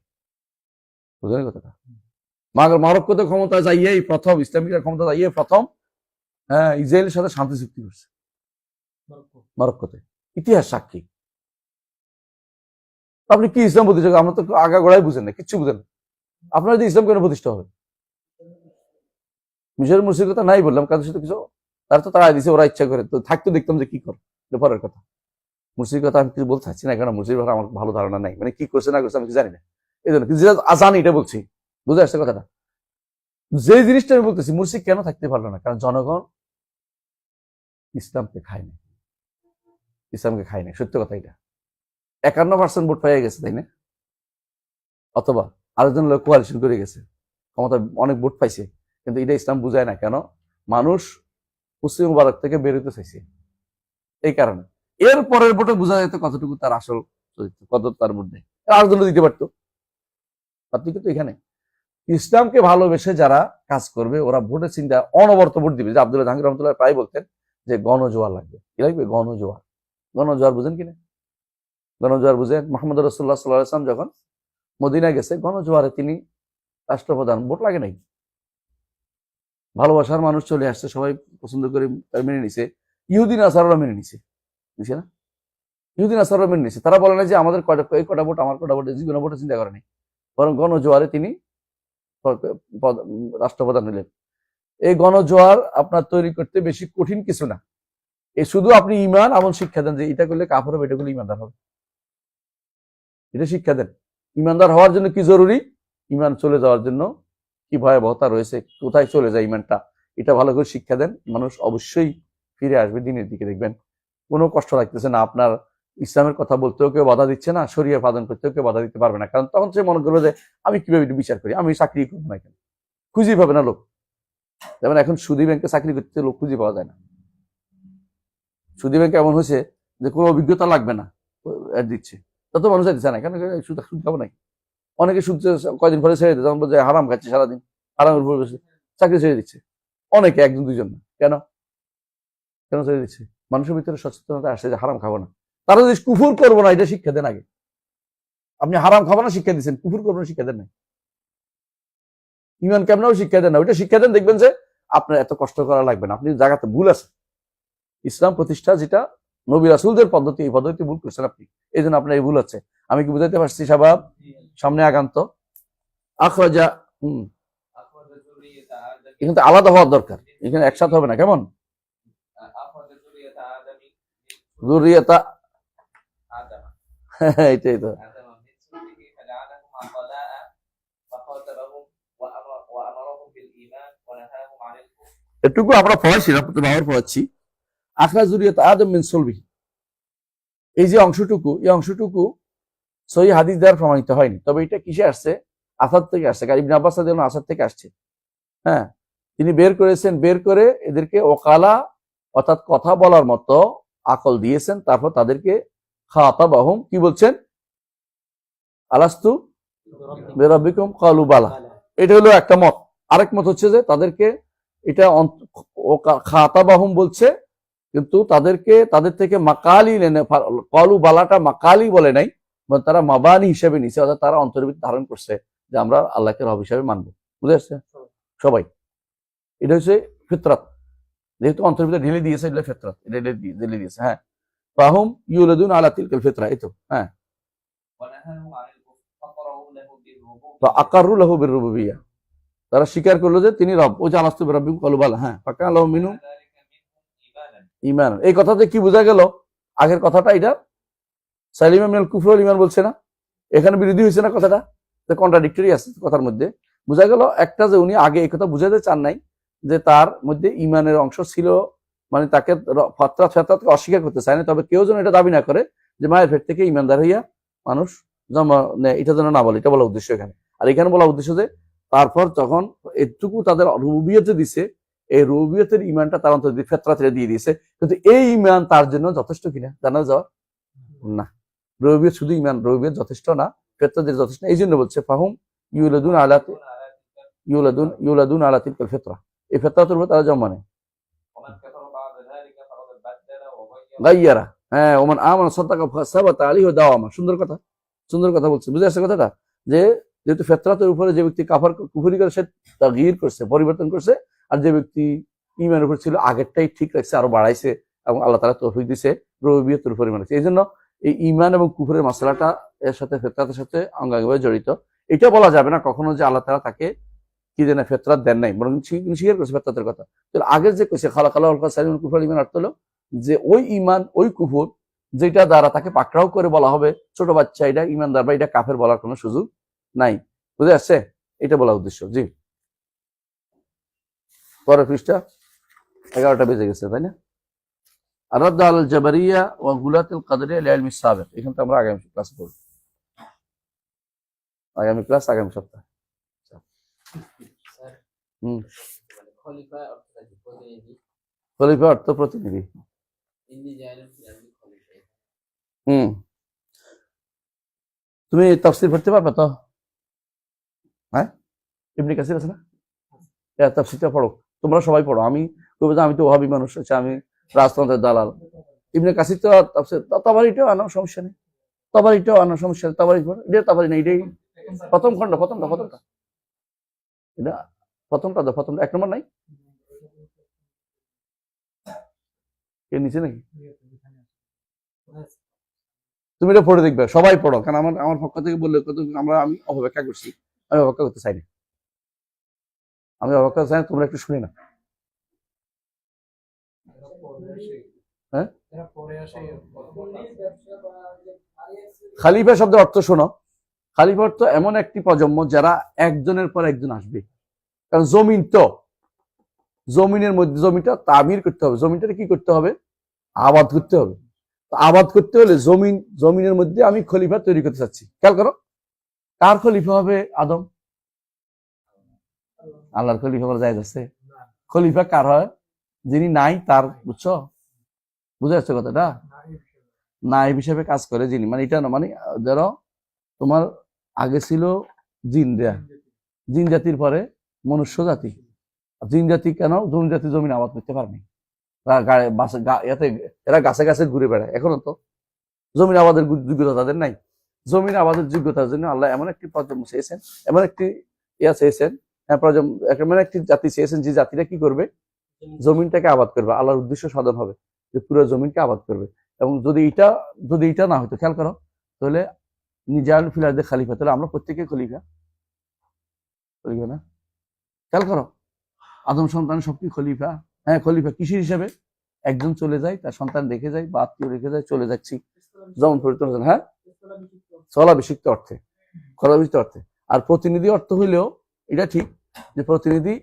বুঝলেন কথাটা? মরক্কোতে ক্ষমতা যাইয়াই প্রথম, ইসলামিক ক্ষমতা যাইয়াই প্রথম, হ্যাঁ ইসরায়েলের সাথে শান্তি চুক্তি করছে মরক্কোতে, ইতিহাস সাক্ষী। আপনি কি ইসলাম প্রতিষ্ঠা? আমরা তো আগা গোড়াই বুঝেন না, কিচ্ছু বুঝেন না। আপনার যদি ইসলাম কেন প্রতিষ্ঠা হবে? মিশরের মুর্শির কথা নাই বললাম, কাদের সাথে কিছু তারা তো তারা দিছে, ওরা ইচ্ছা করে, তো থাকতো দেখতাম যে কি করে, পরের কথা। মুর্শির কথা আমি কিছু বলতে চাচ্ছি না, কারণ মুর্শির কথা আমার ভালো ধারণা নাই, মানে কি করছে না করছে আমি জানি না, এই জন্য জানি এটা বলছি, বুঝে আসছে কথাটা। যে জিনিসটা আমি বলতেছি, মুর্শিদ কেন থাকতে পারলো না? কারণ জনগণ ইসলামকে খায় না, সত্য কথা এটা। 51% ভোট পাইয়া গেছে, তাই না? অথবা আরেকজন লোক কোয়ালিশন করে গেছে, ক্ষমতা অনেক ভোট পাইছে, কিন্তু এটা ইসলাম বুঝায় না। কেন? মানুষ মুসলিম মুবারক থেকে বেরোতে চাইছে, এই কারণে। এর পরের ভোটে বোঝা যেত কতটুকু তার আসল চরিত্র, কত তার মধ্যে। আর জন্য দিতে পারতো। আপনি কিন্তু এখানে ইসলামকে ভালোবেসে যারা কাজ করবে, ওরা ভোটের চিন্তা অনবরত ভোট দিবে। যে আব্দুল্লাহ জাহাঙ্গীর রহমতুল্লাহ প্রায় বলতেন যে গণজোয়ার লাগবে। কি লাগবে? গণজোয়ার বুঝেন কিনা? গণজোয়ার বুঝেন? মোহাম্মদ রাসূলুল্লাহ সাল্লাল্লাহু আলাইহি ওয়াসাল্লাম যখন মদিনায় গেছে, গণজোয়ারে তিনি রাষ্ট্রপ্রধান, ভোট লাগে নাই, ভালোবাসার মানুষ চলে আসছে, সবাই পছন্দ করে মেনে নিছে। ইহুদি নাসারারা মেনে নিছে, বুঝছে না? ইহুদি নাসারারা মেনে নিছে। তারা বলে না যে আমাদের কটা ভোট, আমার কটা ভোট, জীবনে ভোটে চিন্তা করে নাই, বরং গণজোয়ারে তিনি রাষ্ট্রপ্রধান হলেন। এই গণজোয়ার আপনার তৈরি করতে বেশি কঠিন কিছু না, এই শুধু আপনি ইমান আমল শিক্ষা দেন, যে এটা করলে কাফের হবে, এটা করলে ইমানদার হবে, এটা শিক্ষা দেন। ইমানদার হওয়ার জন্য কি জরুরি, ইমান চলে যাওয়ার জন্য কি ভয়াবহতা রয়েছে, কোথায় চলে যায় ইমানটা, এটা ভালো করে শিক্ষা দেন। মানুষ অবশ্যই ফিরে আসবে দিনের দিকে, দেখবেন কোনো কষ্ট লাগতেছে না। আপনার ইসলামের কথা বলতেও কেউ বাধা দিচ্ছে না, শরিয়া পালন করতেও কেউ বাধা দিতে পারবে না। কারণ তখন সে মনে করবে যে আমি কিভাবে বিচার করি, আমি চাকরি করবো না, কেন খুঁজেই পাবে না লোক। যেমন এখন সুদী ব্যাংকে চাকরি করতে লোক খুঁজে পাওয়া যায় না। সুদী ব্যাংকে এমন হয়েছে যে কোনো অভিজ্ঞতা লাগবে না, অ্যাড দিচ্ছে, তত মানুষ দিচ্ছে না, কেন? সুদ খাবো নাই। অনেকে সুদ কয়দিন পরে ছেড়ে দিচ্ছে, যেমন বলছে হারাম খাচ্ছে সারাদিন, হারামের উপর বসে চাকরি ছেড়ে দিচ্ছে। অনেকে, একজন দুইজন না। কেন ছেড়ে দিচ্ছে? মানুষের ভিতরে সচেতনতা আসে যে হারাম খাবো না। তারা যদি কুফুর করবো না এটা শিক্ষা দেন আগে। আপনি হারাম খাবো না শিক্ষা দিচ্ছেন, কুফুর করবো না শিক্ষা দেন নাই, ইমান কেমনও শিক্ষা দেন না, ওইটা শিক্ষা দেন, দেখবেন যে আপনার এত কষ্ট করা লাগবে না। আপনি জায়গাতে ভুল আছে, ইসলাম প্রতিষ্ঠা যেটা নবী রাসূলদের পদ্ধতি, এই পদ্ধতি ভুল করছেন আপনি, এই জন্য আপনার এই ভুল হচ্ছে। আমি কি বুঝাইতে পারছি শাবাব? সামনে আগান্ত আখরাজা কিন্তু আলাদা হওয়ার দরকার। এখানে একসাথে হবে না, কেমন? أخرج ذرية آدم যুরিয়াতা এটাই তো। آدم من سلبه فجعلهم عقلاء فخاطبهم وأمرهم بالإيمان ونهاهم عن الكفر. এটুকু আমরা পড়াচ্ছি না, প্রথমে আবার পড়াচ্ছি। আখরাজ যুরিয়াতা আদম মিন সুলবি, এই যে অংশটুকু সহি হাদিস দ্বারা প্রমাণিত হয়নি, তবে এটা কিসে আসছে? আসাদ থেকে আসছে। ইবনে আব্বাস রাদিয়াল্লাহু আনহু আসাদ থেকে আসছে। হ্যাঁ, তিনি বের করেছেন, বের করে এদেরকে ওকালা অর্থাৎ কথা বলার মতো আকল দিয়েছেন। তারপর তাদেরকে খাতাবাহুম কি বলছেন? আলাস্তু বিরাব্বিকুম ক্বালু বালা। এটা হলো একটা মত। আরেক মত হচ্ছে যে তাদেরকে এটা খাতাবাহুম বলছে, কিন্তু তাদের থেকে মাকালি ক্বালু বালাটা মাকালি বলে নাই, তারা মাবানি হিসেবে নিছে, অর্থাৎ তারা অন্তর্ভিত্তি ধারণ করছে যে আমরা আল্লাহকে রব হিসেবে মানবো। বুঝে আসছে সবাই? এটা হচ্ছে ফিতরাত, যেহেতু অন্তর্ভিত্তি ঢেলে দিয়েছে, এটা ফিতরাত, এটা ঢেলে দিয়েছে। হ্যাঁ, ফাহুম ইউলাদুন আলা তিলকাল ফিতরা, এই তো। হ্যাঁ, ونهاهم عن الكفر فقروا له তো بالربوبية আকারু লাহু বিররুবিয়্যাহ, তারা স্বীকার করলো যে তিনি রব। ওই যে আলাস্তু বিরাব্বিকুম ক্বালু বালা। হ্যাঁ, ফাকানা লাহুম মিনহুম ذلك منهم إيمانا. ঈমান। এই কথাতে কি বোঝা গেল? আগের কথাটা এটা সালিমা মিনাল কুফর ওয়াল ঈমান বলছে না, এখানে বিরোধী হয়েছে না কথাটা? কন্ট্রাডিক্টরি আছে কথার মধ্যে। বোঝা গেল একটা যে উনি আগে এই কথা বুঝাতে চান নাই যে তার মধ্যে ঈমানের অংশ ছিল, মানে তাকে ফেতরাতকে অস্বীকার করতে চায় না, তবে কেউ যেন এটা দাবি না করে যে মায়ের পেট থেকে ঈমানদার হইয়া মানুষ জন্ম নেয়, এটা যেন না বলে, এটা বলা উদ্দেশ্য এখানে। আর এখানে বলা উদ্দেশ্য যে তারপর যখন এটুকু তাদের রুবিয়তে দিছে, এই রুবিয়তের ঈমানটা তার অন্তর ফেতরাতে দিয়ে দিয়েছে, কিন্তু এই ঈমান তার জন্য যথেষ্ট কিনা জানা যাওয়া না। রুবিয়ত শুধু ঈমান, রুবিয়ত যথেষ্ট না, ফেতরাতের যথেষ্ট না। এই জন্য বলছে ফাহুম ইউলাদুন আলা তিলকাল ফিতরা, এই ফিতরাতের উপর তারা জন্ম নেয়। ومن كفر بعد ذلك فقد بدل وغير. গাইয়ারা, হ্যাঁ, ওমান আমানা সাদাকা ফাসাবাতা আলাইহি দাওয়ামা। সুন্দর কথা বলছে। বুঝে আসছে কথাটা? যে যেহেতু ফিতরাতের উপরে যে ব্যক্তি কুফরি করে সে তাগয়ির করছে, পরিবর্তন করছে, আর যে ব্যক্তি ঈমানের উপর ছিল আগেরটাই ঠিক রাখছে, আরো বাড়াইছে, এবং আল্লাহ তাআলা তৌফিক দিয়েছে, রুবিয়তের উপরে মানছে। এই জন্য এই ঈমান এবং কুফরের মাসলাটা এর সাথে ফিতরাতের সাথে অঙ্গাঙ্গিভাবে জড়িত। এটা বলা যাবে না কখনো যে আল্লাহ তাআলা তাকে কি দেন ফিতরাত দেন নাই, বরং স্বীকার করছে ফিতরাতের কথা। তাহলে আগের যে কইছে খালাকাল্লাহুল সালিমুল কুফর ঈমান, অর্থ হলো যে ওই ঈমান, ওই কুফর যেটা দ্বারা তাকে পাকড়াও করে বলা হবে ছোট বাচ্চা, এটা ঈমানদার বা এটা কাফের বলার কোনো সুযোগ নাই। বুঝে আসছে? এটা বলা উদ্দেশ্য। জি, পরের পৃষ্ঠা 11টা বেজে গেছে, তাই না? আর-রাদ্দ আলাল জাবারিয়া ওয়া গুলাতুল কাদরিয়া লিলমি সাবিক, এখানে তো আমরা আগামী ক্লাসে পড়ব। আগামী ক্লাস আগামী সপ্তাহে। খলিফা অর্থাৎ প্রতিনিধি, খলিফা অর্থ প্রতিনিধি। ইন্নি জাইলুন ফিল আরদি খলিফা। তুমি তাফসীর পড়তে পারবে তো? হ্যাঁ, ইবনে কাসির আছে না, এর তাফসীরটা পড়ো। তোমরা সবাই পড়ো। আমি কইবো যে আমি তো ওহাবী মানুষ, আচ্ছা আমি রাজতন্ত্রের দালাল। ইবনে কাসির তো তাফসীর, তাবারিটাও আনার সমস্যা নেই, তাবারি পড়ো। এটা তাবারি না, এটাই প্রথম খণ্ড, প্রথমটা এটা প্রথমটা, 1 নম্বর নাই এর নিচে নাকি? তুমি এটা পড়ে দেখবে, সবাই পড়ো, কারণ আমার পক্ষ থেকে বললে আমি অপেক্ষা করছি, আমি অপেক্ষা করতে চাই না, তোমরা একটু শুনে না। হ্যাঁ, খালিফা শব্দের অর্থ শোনো। খালিফা অর্থ এমন একটি প্রজন্ম যারা একজনের পর একজন আসবে। কারণ জমিনের মধ্যে জমিটা তামির করতে হবে, জমিটা কি করতে হবে? আবাদ করতে হবে। আবাদ করতে হলে জমিনের মধ্যে আমি খলিফা তৈরি করতে চাচ্ছি। খেয়াল করো, কার খলিফা হবে? আদম। আল্লাহর খলিফা বলা যায় যাচ্ছে। খলিফা কার হয়? যিনি নাই তার, বুঝছো? বুঝে যাচ্ছে কথাটা? নায়েব হিসেবে কাজ করে যিনি, মানে এটা না, মানে ধরো তোমার আগে ছিল জিন জাতির পরে মনুষ্য জাতি। জিন জাতি কেন? জমিন জাতি জমিন আবাদ করতে পারেনি, এরা গাছে গাছে ঘুরে বেড়ায়। এখনো তো জমিন আবাদের যোগ্যতা তাদের নাই। জমিন আবাদের যোগ্যতার জন্য আল্লাহ এমন একটি প্রজন্ম চেয়েছেন, এমন একটি এমন একটি জাতি চেয়েছেন যে জাতিটা কি করবে? জমিনটাকে আবাদ করবে, আল্লাহর উদ্দেশ্য সাধন হবে যে পুরো জমিনকে আবাদ করবে। এবং যদি এটা না হতো, খেয়াল করো, তাহলে নিজাল ফিল আরদি খলিফা, তাহলে আমরা প্রত্যেকে খলিফা না? খেয়াল করো, আদম সন্তান সব কি খলিফা? হ্যাঁ খলিফা। কিসের হিসাবে? একজন চলে যায়, তার সন্তান রেখে যায় বা আত্মীয় রেখে যায়, চলে যাচ্ছি যেমন পরিবর্তন। হ্যাঁ, স্থলাভিষিক্ত অর্থে, স্থলাভিষিক্ত অর্থে। আর প্রতিনিধি অর্থ হইলেও এটা ঠিক যে প্রতিনিধি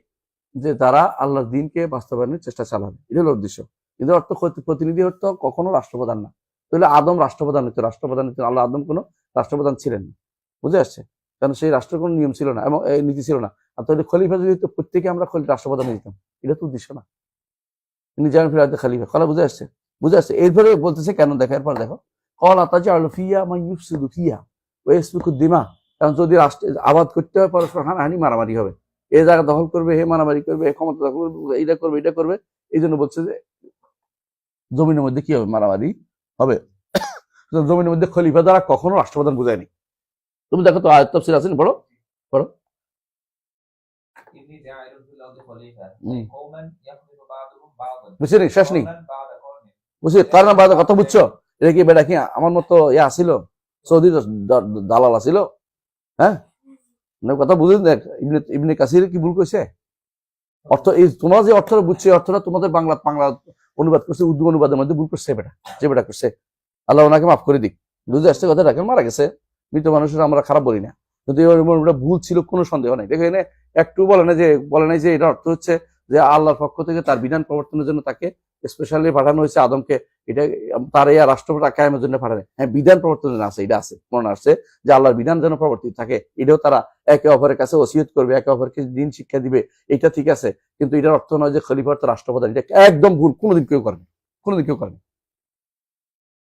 যে তারা আল্লাহর দিনকে বাস্তবায়নের চেষ্টা চালাবে, এটা হলো উদ্দেশ্য। কিন্তু অর্থ প্রতিনিধি অর্থ কখনো রাষ্ট্রপ্রধান না। তাহলে আদম রাষ্ট্রপ্রধান হতো, রাষ্ট্রপ্রধান হতো আল্লাহ, আদম কোনো রাষ্ট্রপ্রধান ছিলেন না। বুঝে আসছে? কারণ সেই রাষ্ট্রের কোনো নিয়ম ছিল না এবং এই নীতি ছিল না। আর তাহলে খলিফা যদি প্রত্যেকে আমরা রাষ্ট্রপ্রধান দিতাম, এটা তো উদ্দেশ্য না। তিনি জানেন ফিরাতে খালিফা কলা। বুঝে আসছে? বুঝে আসছে? এরপরে বলতেছে কেন, দেখো এরপর দেখো, কলা তাজা আলু ফিয়া মা ইউফসিদু ফিয়া ওয়া ইয়াসফিকু দিমা। কারণ যদি রাষ্ট্র আবাদ করতে হয় পরস্পর হানাহানি মারামারি হবে, এই জায়গা দখল করবে, হে মারামারি করবে, ক্ষমতা দখল করবে, এইটা করবে, এটা করবে। এই জন্য বলছে যে জমিনের মধ্যে কি হবে? মারামারি হবে। জমিনের মধ্যে খলিফা দ্বারা কখনো রাষ্ট্রপ্রধান বুঝায়নি। তুমি দেখো তো আয়াত তাফসীর আছেন, পড়ো পড়ো। إني جاعل في الأرض خليفة হুম। قوما يخلف بعضهم بعضا বুঝছি নি? শেষ নেই, قولا بعد قرن। বুঝছি? কারণ বাদ কথা বুঝছো? এটা কি বেটা কি আমার মতো ইয়া আসিল, সৌদি দালাল আসিল? হ্যাঁ, কথা বুঝেন। দেখ ইবনে ইবনে কাসির কি ভুল কইছে? অর্থ এই তোমরা যে অর্থটা বুঝছো, অর্থটা তোমাদের বাংলা বাংলা অনুবাদ করছে, উর্দু অনুবাদের মধ্যে ভুল করছে বেটা, যে বেটা করছে। আল্লাহ ওনাকে মাফ করে দিক। বুঝে আসছে কথাটা? কেন মারা গেছে, মৃত মানুষের আমরা খারাপ বলি না, কিন্তু ওটা ভুল ছিল, কোনো সন্দেহ নাই। দেখো এনে একটু বলে নাই যে এটা অর্থ হচ্ছে যে আল্লাহর পক্ষ থেকে তার বিধান প্রবর্তনের জন্য তাকে স্পেশালি পাঠানো হয়েছে আদমকে, এটা তার এই রাষ্ট্রটা কায়েমের জন্য পাঠানো। হ্যাঁ, বিধান প্রবর্তনের জন্য আছে, এটা আছে, মনে আসছে যে আল্লাহর বিধান যেন প্রবর্তিত থাকে, এটাও তারা একে অপরের কাছে ওসিয়ত করবে, একে অপরকে দিন শিক্ষা দিবে, এটা ঠিক আছে। কিন্তু এটার অর্থ নয় যে খলিফা তো রাষ্ট্রপ্রধান, এটা একদম ভুল, কোনোদিন কেউ করেনি, কোনোদিন কেউ করেনি।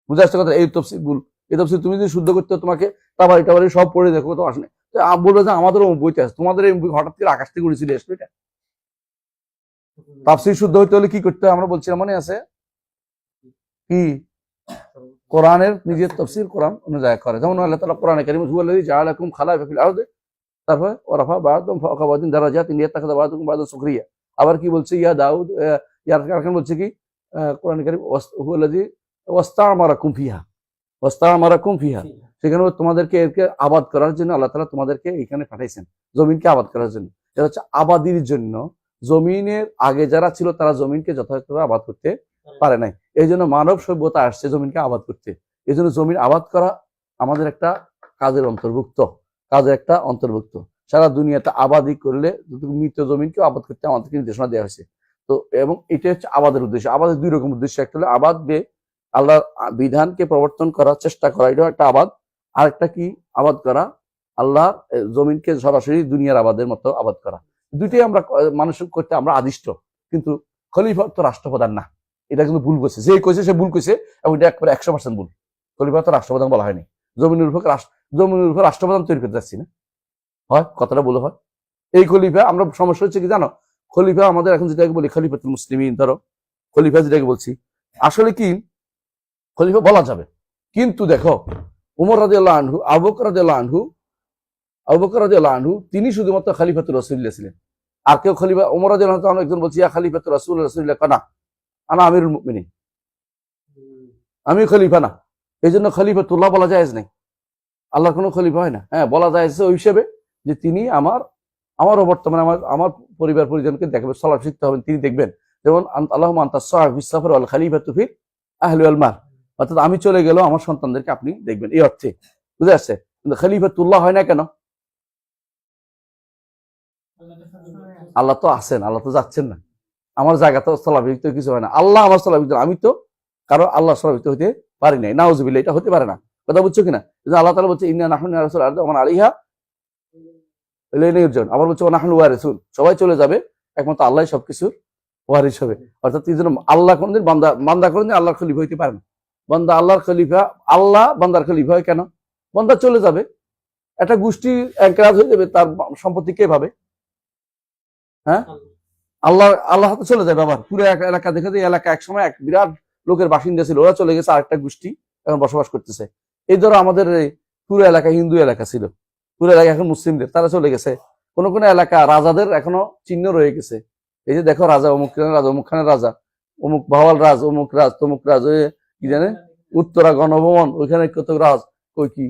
বুঝে আসছে কথা? এই তফসিল ভুল। এই তফসিল তুমি যদি শুদ্ধ করতে তোমাকে তাবারি টাবারি সব পড়ে দেখো, তো আসলে বলবে যে আমাদেরও বইতে আছে, তোমাদের এই হঠাৎ করে আকাশ থেকে উড়েছিল আসলো এটা। তাফসীর শুদ্ধ হইতে হলে কি করতে হয় আমরা বলছিলাম, মনে আছে কি? কোরআনের নিজের তাফসীর কোরআন অনুযায়ী করে। যেমন আল্লাহ তাআলা কোরআনে কারীম হুয়াল্লাযী জাআলাকুম খালাইফা ফিল আরদি, তারপরে ওয়ারাফা বা'দাকুম ফাওকা বা'দিন দারাজাতিন লিয়াত্তাখিযা বা'দুকুম বা'দান সুখরিয়া। আবার কি বলছে? ইয়া দাউদ, ইয়ার কারখান বলছে কি কোরআনে কারীম, হুয়াল্লাযী ওয়াস্তা'মারাকুম ফিহা, ওয়াস্তা'মারাকুম ফিহা। সেখানে তোমাদেরকে এরকে আবাদ করার জন্য আল্লাহ তাআলা তোমাদেরকে এখানে পাঠাইছেন, জমিনকে আবাদ করার জন্য। এটা হচ্ছে আবাদির জন্য। জমিনের আগে যারা ছিল তারা জমিনকে যথাযথভাবে আবাদ করতে পারে নাই, এই জন্য মানব সভ্যতা আসছে জমিনকে আবাদ করতে। এই জন্য জমিন আবাদ করা আমাদের একটা কাজের অন্তর্ভুক্ত, সারা দুনিয়াতে আবাদি করলে মৃত জমিনকেও আবাদ করতে আমাদেরকে নির্দেশনা দেওয়া হয়েছে। তো এবং এটা হচ্ছে আবাদের উদ্দেশ্য। আবাদের দুই রকম উদ্দেশ্য, একটা হলো আবাদ বে আল্লাহর বিধানকে প্রবর্তন করার চেষ্টা করা, এটাও একটা আবাদ। আর একটা কি আবাদ করা? আল্লাহ জমিনকে সরাসরি দুনিয়ার আবাদের মতো আবাদ করা। দুইটাই আমরা মানুষ করতে আমরা আদিষ্ট, কিন্তু খলিফা তো রাষ্ট্রপ্রধান না, এটা কিন্তু ভুল করছে। যে কইছে সে ভুল কইছে, এবং এটা একবারে 100% ভুল। খলিফা তো রাষ্ট্রপ্রধান বলা হয়নি। জমিনের উপর রাষ্ট্রপ্রধান তৈরি করতে যাচ্ছি না, হয় কথাটা বলে হয়। এই খলিফা আমরা সমস্যা হচ্ছে কি জানো? খলিফা আমাদের এখন যেটাকে বলি খলিফাতুল মুসলিমিন, ধরো খলিফা যেটাকে বলছি, আসলে কি খলিফা বলা যাবে, কিন্তু দেখো উমর রাদিয়াল্লাহু আনহু, আবু বকর রাদিয়াল্লাহু আনহু তিনি শুধুমাত্র খলিফাতুর রাসূলুল্লাহ ছিলেন। আর কেউ খলিফা, উমর রাদিয়াল্লাহু আনহু একজন বলছি ইয়া খলিফাতুর রাসূলুল্লাহ কানা আনা আমিরুল মুমিনিন, আমি খলিফা না, এই জন্য খলিফাতুল্লাহ বলা জায়েজ নেই। আল্লাহর কোনো খলিফা হয় না। হ্যাঁ, বলা যায় ওই হিসেবে যে তিনি আমারও বর্তমানে আমার পরিবার পরিজনকে দেখবেন, সালাত শিখতে হবেন, তিনি দেখবেন। যেমন আল্লাহুম্মা আনতাস সাহিবু ফিস সাফর ওয়াল খলিফাতু ফি আহলি ওয়াল মাল, অর্থাৎ আমি চলে গেলেও আমার সন্তানদেরকে আপনি দেখবেন, এই অর্থে। বুঝে আসছে? কিন্তু খলিফাতুল্লাহ হয় না কেন? আল্লাহ তো আছেন, আল্লাহ তো যাচ্ছেন না, আমার জায়গা তো স্থলাভিষিক্ত কিছু হয় না। আল্লাহ আমার স্থলাভিষিক্ত, আমি তো কারো আল্লাহ স্থলাভিষিক্ত হইতে পারি নাই, নাউজুবিল্লাহ, এটা হতে পারে না। কথা বুঝছো কিনা? আল্লাহ তাআলা বলছে ইন্না নাহনু নারসুল আরদা ওয়া মান আলাইহা ইলাইনা ইরজাউন। আবার বলছে ওয়া নাহনু ওয়ারিসুন, সবাই চলে যাবে, একমাত্র আল্লাহই সবকিছুর ওয়ারিস হবে। অর্থাৎ এই জন্য আল্লাহ কোনদিন বান্দা কোনদিন আল্লাহর খলিফা হইতে পারে না। বান্দা আল্লাহর খলিফা, আল্লাহ বান্দার খলিফা হয় কেন? বান্দা চলে যাবে, একটা গোষ্ঠী একরাজ হয়ে যাবে, তার সম্পত্তি কে পাবে? হ্যাঁ, আল্লাহ হাতে চলে যাবে। আবার পুরো এলাকা দেখে যে এলাকা একসময় এক বিরাট লোকের বাসিন্দা ছিল, ওরা চলে গেছে, আরেকটা গোষ্ঠী এখন বসবাস করতেছে। এই ধরো আমাদের পুরো এলাকা হিন্দু এলাকা ছিল, পুরো এলাকা এখন মুসলিমদের, তারা চলে গেছে। কোন কোন এলাকা রাজাদের এখনো চিহ্ন রয়ে গেছে। এই যে দেখো রাজা অমুক রাজা, অমুক খানের রাজা, অমুক বাওয়াল রাজ, অমুক রাজ, তমুক রাজ, ওই কি জানে উত্তরা গণভবন, ওইখানে কত রাজ, কই কি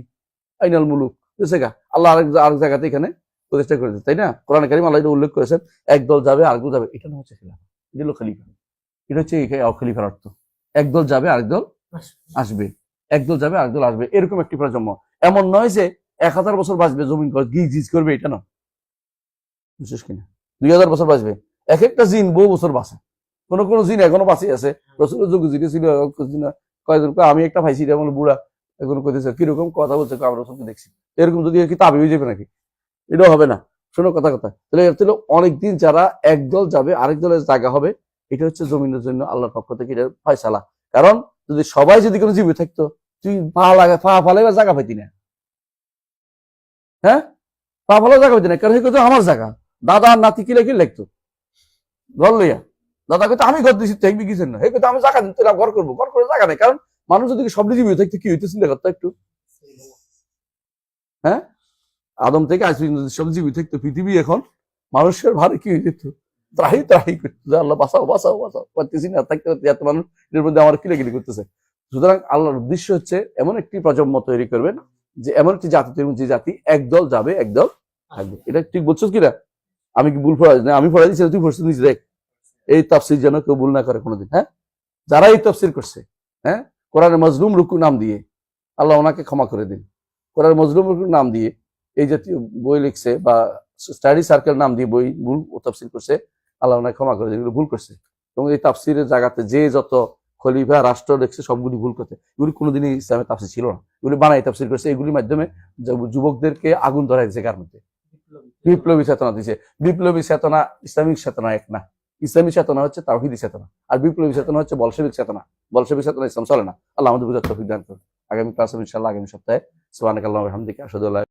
আইনাল মুলুক, বুঝছে গা? আল্লাহ আরেক জায়গাতে এখানে প্রতিষ্ঠা করে দিতে, তাই না? কোরআন কারীম আল্লাহ এটা উল্লেখ করেছেন, একদল যাবে আরেকদল যাবে, এটা না হচ্ছে খেলাফত, এটা হলো খলিফা। এটা হচ্ছে খলিফার অর্থ, একদল যাবে আরেকদল আসবে, একদল যাবে আরেকদল আসবে, এরকম একটি প্রজন্ম। এমন নয় যে 1000 বছর বাঁচবে, জমিন গিজ করবে, এটা না, বিশেষ কিনা 2000 বছর বাঁচবে। এক একটা জিন বহু বছর বাঁচে, কোন কোন জিন এখনো বাঁচিয়ে আছে। রসুলের যুগে জিনে ছিল কয়েকজন, আমি একটা পাইছি যেমন বুড়া এখন কইতেছে কিরকম কথা বলছে, আমরা রসুলকে দেখছি, এরকম যদি কি তাবি হয়ে যাবে নাকি? এটাও হবে না। শোনো কথা তাহলে এর থেকে অনেকদিন যারা একদল যাবে আরেক দলের জায়গা হবে, এটা হচ্ছে জমিনের জন্য আল্লাহর পক্ষ থেকে এটা ফয়সালা। কারণ যদি সবাই যদি কোনো জীবিত থাকতো, তুই পা ফালে জায়গা পাইতি না, হ্যাঁ, পা ফালে জায়গা পাইতি না, কারণ হয়তো আমার জায়গা, দাদা আর নাতি কিলে কি লাগতো ঘর লইয়া, দাদা কইতো আমি ঘর দিচ্ছি থাকবি কিছেন না, হয়তো আমি জায়গা দিতে ঘর করবো, ঘর করে জায়গা নেই। কারণ মানুষ যদি সব জীবিত থাকতো কি হইতো চিন্তা করতো একটু, হ্যাঁ, আদম থেকে আজ পর্যন্ত সব জীবিত থাকতো, পৃথিবী এখন মানুষের ভারে কি হয়ে যেত, ত্রাহি ত্রাহি করতো, আল্লাহ বাঁচাও বাঁচাও বাঁচাও পারতেছি না, থাকতে থাকতে এত মানুষ এর মধ্যে আমার কিলাকিলি করতেছে। সুতরাং আল্লাহর উদ্দেশ্য হচ্ছে এমন একটি প্রজন্ম তৈরি করবেন, যে এমন একটি জাতি তৈরি, যে জাতি একদল যাবে একদল থাকবে। এটা ঠিক বলছো কিনা? আমি কি ভুল পড়া না? আমি পড়া দিচ্ছি, তুই পড়ছিস নিজে দেখ। এই তাফসীর যেন কেউ ভুল না করে কোনোদিন, হ্যাঁ, যারা এই তাফসীর করছে, হ্যাঁ, কোরআনের মজলুম রুকু নাম দিয়ে, আল্লাহ ওনাকে ক্ষমা করে দিন। কোরআনের মজলুম রুকু নাম দিয়ে এই জাতীয় বই লিখছে বা স্টাডি সার্কেল নাম দিয়ে বই ভুল তাফসীর করছে, আল্লাহ ওনাকে ক্ষমা করে দিন, এগুলো ভুল করছে। এবং এই তাফসীরের জায়গাতে যে যত খলিফা রাষ্ট্র দেখছে সবগুলি ভুল করতে, এগুলি কোনোদিনই ইসলামের তাফসীর ছিল না, এগুলি বানাই তাফসীর করছে। এগুলির মাধ্যমে যুবকদেরকে আগুন ধরাই দিয়েছে, কার মধ্যে? বিপ্লবী চেতনা দিছে। বিপ্লবী চেতনা ইসলামিক চেতনা এক না। ইসলামী চেতনা হচ্ছে তাওহীদি চেতনা, আর বিপ্লবী চেতনা হচ্ছে বলশেবিক চেতনা। বলশেবিক চেতনা ইসলাম চলে না। আল্লাহ আমাদের বুঝার তৌফিক দান করুন। আগামী ক্লাসে ইনশাআল্লাহ, আগামী সপ্তাহে। সুবহানাকাল্লাহু ওয়া বিহামদিকা, আশহাদু আল্লা